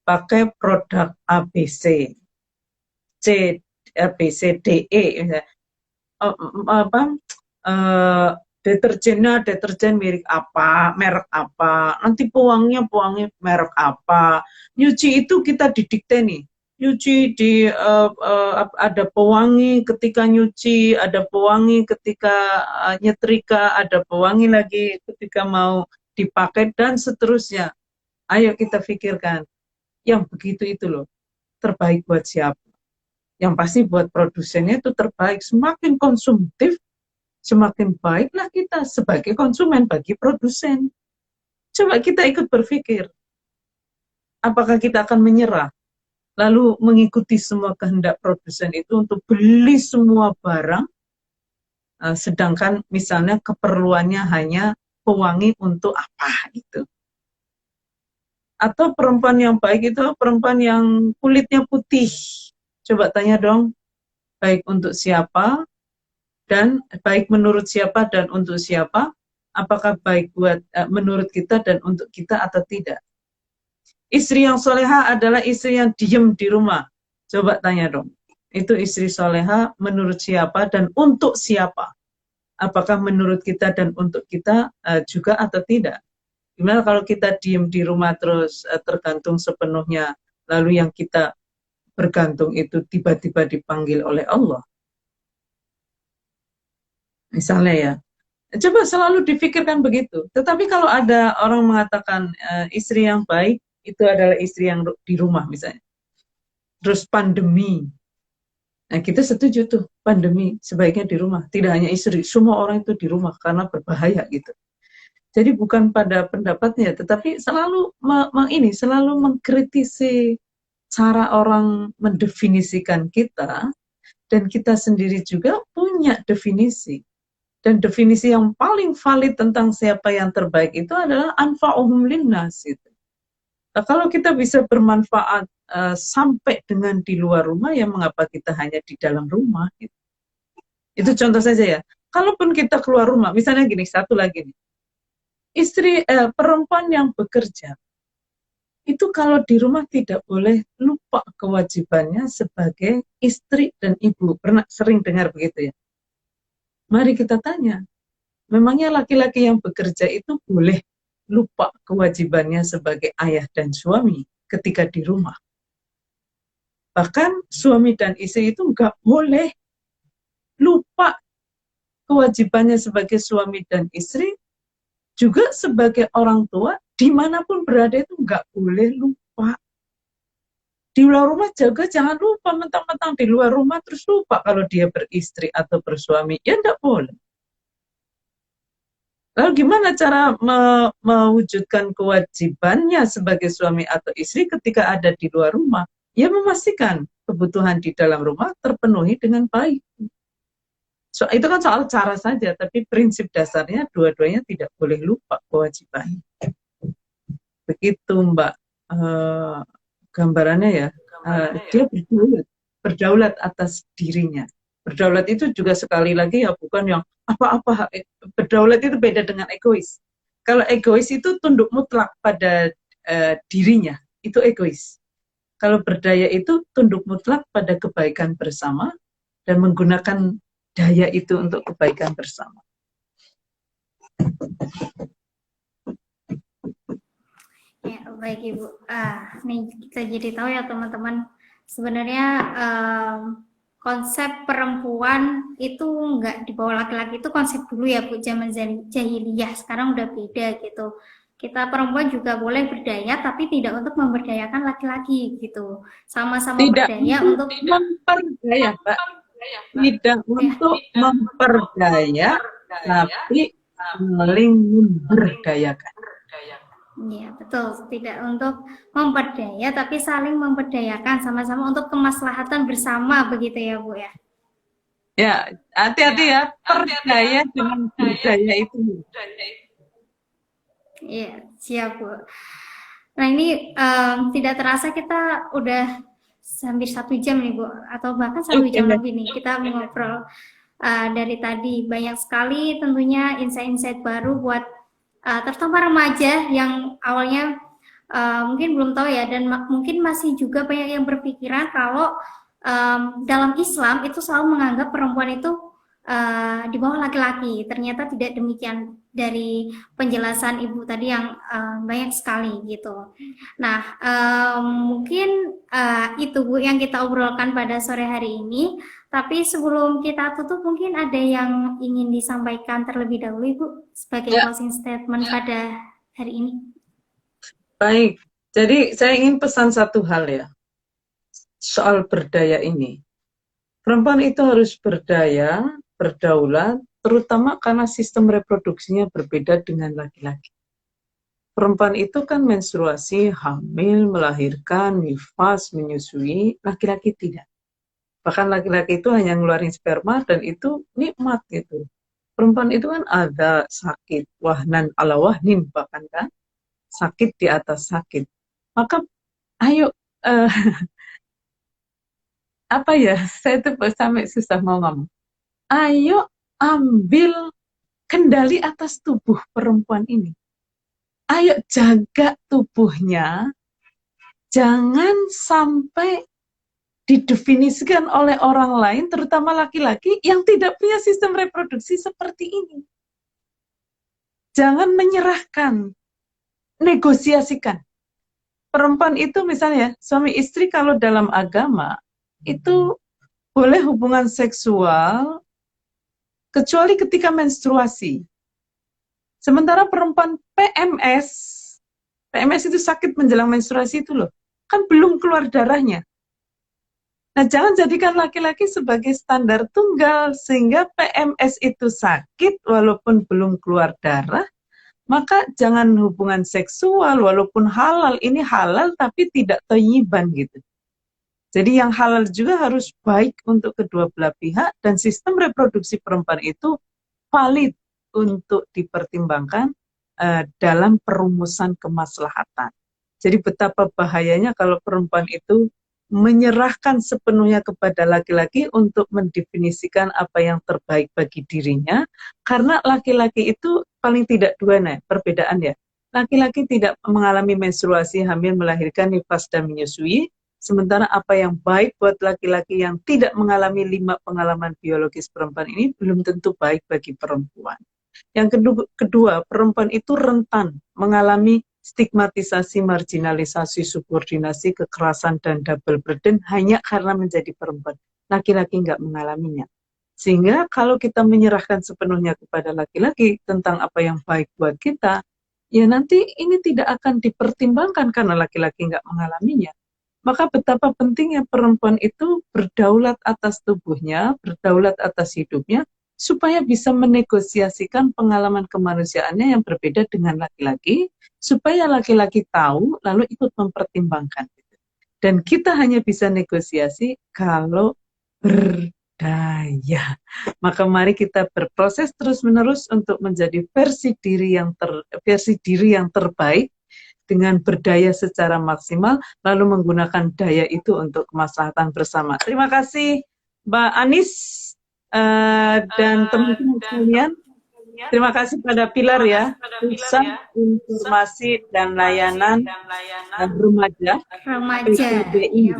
Speaker 1: pakai produk ABC, C, D, E, deterjen merek apa, nanti pewanginya merek apa. Nyuci itu kita didikte nih. Nyuci ada pewangi ketika nyuci, ada pewangi ketika nyetrika, ada pewangi lagi ketika mau dipakai dan seterusnya. Ayo kita pikirkan, yang begitu itu loh, terbaik buat siapa? Yang pasti buat produsennya itu terbaik. Semakin konsumtif, semakin baiklah kita sebagai konsumen bagi produsen. Coba kita ikut berpikir, apakah kita akan menyerah lalu mengikuti semua kehendak produsen itu untuk beli semua barang, sedangkan misalnya keperluannya hanya pewangi untuk apa gitu. Atau perempuan yang baik itu perempuan yang kulitnya putih. Coba tanya dong, baik untuk siapa, dan baik menurut siapa dan untuk siapa, apakah baik buat menurut kita dan untuk kita atau tidak. Istri yang soleha adalah istri yang diem di rumah. Coba tanya dong, itu istri soleha menurut siapa dan untuk siapa? Apakah menurut kita dan untuk kita juga atau tidak? Gimana kalau kita diem di rumah terus tergantung sepenuhnya, lalu yang kita bergantung itu tiba-tiba dipanggil oleh Allah? Misalnya ya, coba selalu difikirkan begitu. Tetapi kalau ada orang mengatakan istri yang baik itu adalah istri yang di rumah misalnya. Terus pandemi. Nah kita setuju tuh, pandemi sebaiknya di rumah. Tidak hanya istri, semua orang itu di rumah karena berbahaya gitu. Jadi bukan pada pendapatnya, tetapi selalu selalu mengkritisi cara orang mendefinisikan kita, dan kita sendiri juga punya definisi. Dan definisi yang paling valid tentang siapa yang terbaik itu adalah anfa'uhum linnas gitu. Nah, kalau kita bisa bermanfaat sampai dengan di luar rumah, ya mengapa kita hanya di dalam rumah gitu. Itu contoh saja ya. Kalaupun kita keluar rumah, misalnya gini, satu lagi nih. Perempuan yang bekerja itu kalau di rumah tidak boleh lupa kewajibannya sebagai istri dan ibu. Pernah sering dengar begitu ya? Mari kita tanya, memangnya laki-laki yang bekerja itu boleh lupa kewajibannya sebagai ayah dan suami ketika di rumah? Bahkan suami dan istri itu nggak boleh lupa kewajibannya sebagai suami dan istri, juga sebagai orang tua, dimanapun berada itu nggak boleh lupa. Di luar rumah jaga, jangan lupa mentang-mentang di luar rumah terus lupa kalau dia beristri atau bersuami. Ya enggak boleh. Lalu gimana cara mewujudkan kewajibannya sebagai suami atau istri ketika ada di luar rumah? Ya memastikan kebutuhan di dalam rumah terpenuhi dengan baik. Itu kan soal cara saja, tapi prinsip dasarnya dua-duanya tidak boleh lupa kewajibannya. Begitu Mbak, gambarannya ya. Dia berdaulat atas dirinya. Berdaulat itu juga sekali lagi ya bukan yang apa-apa. Berdaulat itu beda dengan egois. Kalau egois itu tunduk mutlak pada dirinya, itu egois. Kalau berdaya itu tunduk mutlak pada kebaikan bersama dan menggunakan daya itu untuk kebaikan bersama.
Speaker 2: Ya, baik Ibu. Nih kita jadi tahu ya teman-teman, sebenarnya konsep perempuan itu nggak di bawah laki-laki, itu konsep dulu ya Bu, zaman jahiliyah. Sekarang udah beda gitu. Kita perempuan juga boleh berdaya, tapi tidak untuk memberdayakan laki-laki gitu. Sama-sama berdaya untuk
Speaker 1: memperdaya, Pak. Tidak untuk memperdaya, tapi saling memberdayakan.
Speaker 2: Iya, betul. Tidak untuk memperdaya, tapi saling memperdayakan sama-sama untuk kemaslahatan bersama, begitu ya, Bu ya?
Speaker 1: Ya, hati-hati ya, perdaya dengan berdaya itu.
Speaker 2: Iya, siap, Bu. Nah, ini tidak terasa kita udah hampir 1 jam nih, Bu. Atau bahkan 1 jam lebih nih, kita ngobrol dari tadi. Banyak sekali tentunya insight-insight baru buat terutama remaja yang awalnya mungkin belum tahu ya, dan mungkin masih juga banyak yang berpikiran kalau dalam Islam itu selalu menganggap perempuan itu di bawah laki-laki. Ternyata tidak demikian dari penjelasan Ibu tadi yang banyak sekali gitu. Nah, mungkin itu Bu yang kita obrolkan pada sore hari ini. Tapi sebelum kita tutup, mungkin ada yang ingin disampaikan terlebih dahulu Ibu sebagai closing statement pada hari ini.
Speaker 1: Baik, jadi saya ingin pesan satu hal ya, soal berdaya ini. Perempuan itu harus berdaya, berdaulat, terutama karena sistem reproduksinya berbeda dengan laki-laki. Perempuan itu kan menstruasi, hamil, melahirkan, nifas, menyusui, laki-laki tidak. Bahkan laki-laki itu hanya ngeluarin sperma dan itu nikmat gitu. Perempuan itu kan ada sakit, wahnan ala wahnin bahkan kan, sakit di atas sakit. Maka ayo, apa ya, saya tuh sampai susah mau ngomong. Ayo ambil kendali atas tubuh perempuan ini. Ayo jaga tubuhnya, jangan sampai didefinisikan oleh orang lain, terutama laki-laki yang tidak punya sistem reproduksi seperti ini. Jangan menyerahkan, negosiasikan. Perempuan itu misalnya, suami istri kalau dalam agama, itu boleh hubungan seksual, kecuali ketika menstruasi. Sementara perempuan PMS itu sakit menjelang menstruasi itu loh, kan belum keluar darahnya. Nah, jangan jadikan laki-laki sebagai standar tunggal, sehingga PMS itu sakit walaupun belum keluar darah, maka jangan hubungan seksual walaupun halal. Ini halal tapi tidak thayyiban gitu. Jadi yang halal juga harus baik untuk kedua belah pihak, dan sistem reproduksi perempuan itu valid untuk dipertimbangkan dalam perumusan kemaslahatan. Jadi betapa bahayanya kalau perempuan itu menyerahkan sepenuhnya kepada laki-laki untuk mendefinisikan apa yang terbaik bagi dirinya, karena laki-laki itu paling tidak dua perbedaan ya. Laki-laki tidak mengalami menstruasi, hamil, melahirkan, nifas, dan menyusui, sementara apa yang baik buat laki-laki yang tidak mengalami 5 pengalaman biologis perempuan ini belum tentu baik bagi perempuan. Yang kedua, perempuan itu rentan mengalami stigmatisasi, marginalisasi, subordinasi, kekerasan, dan double burden hanya karena menjadi perempuan. Laki-laki nggak mengalaminya. Sehingga kalau kita menyerahkan sepenuhnya kepada laki-laki tentang apa yang baik buat kita, ya nanti ini tidak akan dipertimbangkan karena laki-laki nggak mengalaminya. maka betapa pentingnya perempuan itu berdaulat atas tubuhnya, berdaulat atas hidupnya, supaya bisa menegosiasikan pengalaman kemanusiaannya yang berbeda dengan laki-laki, supaya laki-laki tahu lalu ikut mempertimbangkan. Dan kita hanya bisa negosiasi kalau berdaya. Maka mari kita berproses terus-menerus untuk menjadi versi diri yang terbaik dengan berdaya secara maksimal, lalu menggunakan daya itu untuk kemaslahatan bersama. Terima kasih Mbak Anis dan teman-teman sekalian. Terima kasih pada Pilar ya, Pusat Informasi dan Layanan Remaja, PKBI.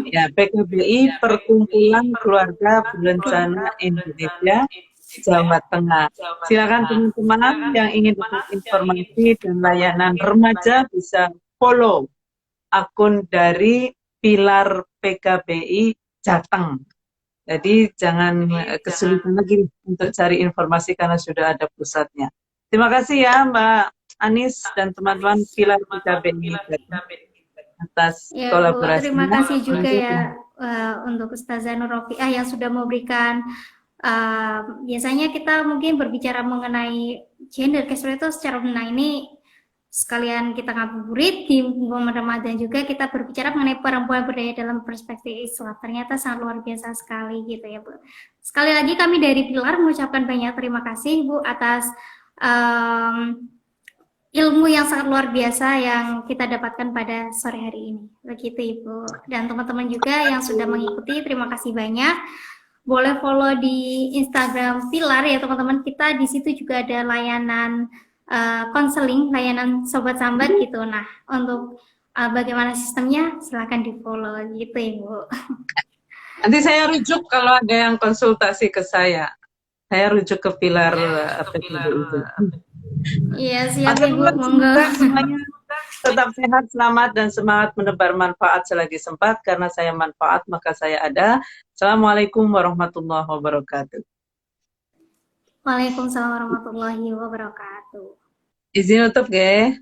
Speaker 1: Ya, PKBI Perkumpulan Keluarga Berencana Indonesia, Jawa Tengah. Silakan teman-teman yang ingin dapat informasi dan layanan remaja bisa follow akun dari Pilar PKBI Jateng. Jadi jangan kesulitan lagi untuk cari informasi karena sudah ada pusatnya. Terima kasih ya Mbak Anis dan teman-teman Pilar PKBI atas kolaborasinya.
Speaker 2: Terima kasih juga ya untuk Ustazah Nur Rofiah yang sudah memberikan biasanya kita mungkin berbicara mengenai gender casual itu secara benar ini sekalian kita ngabuburit di momen Ramadan juga kita berbicara mengenai perempuan berdaya dalam perspektif Islam. Ternyata sangat luar biasa sekali gitu ya Bu. Sekali lagi kami dari Pilar mengucapkan banyak terima kasih Bu atas ilmu yang sangat luar biasa yang kita dapatkan pada sore hari ini. Begitu Ibu. Dan teman-teman juga yang sudah mengikuti, terima kasih banyak. Boleh follow di Instagram Pilar ya teman-teman. Kita di situ juga ada layanan konseling, layanan sobat sambat gitu. Nah, untuk bagaimana sistemnya silahkan di follow gitu Ibu.
Speaker 1: Nanti saya rujuk kalau ada yang konsultasi ke saya. Saya rujuk ke Pilar itu.
Speaker 2: Iya siap Ibu, monggo.
Speaker 1: Semuanya tetap sehat, selamat dan semangat menebar manfaat selagi sempat. Karena saya manfaat maka saya ada. Assalamualaikum warahmatullahi wabarakatuh.
Speaker 2: Waalaikumsalam warahmatullahi wabarakatuh.
Speaker 1: Izin tutup, ge.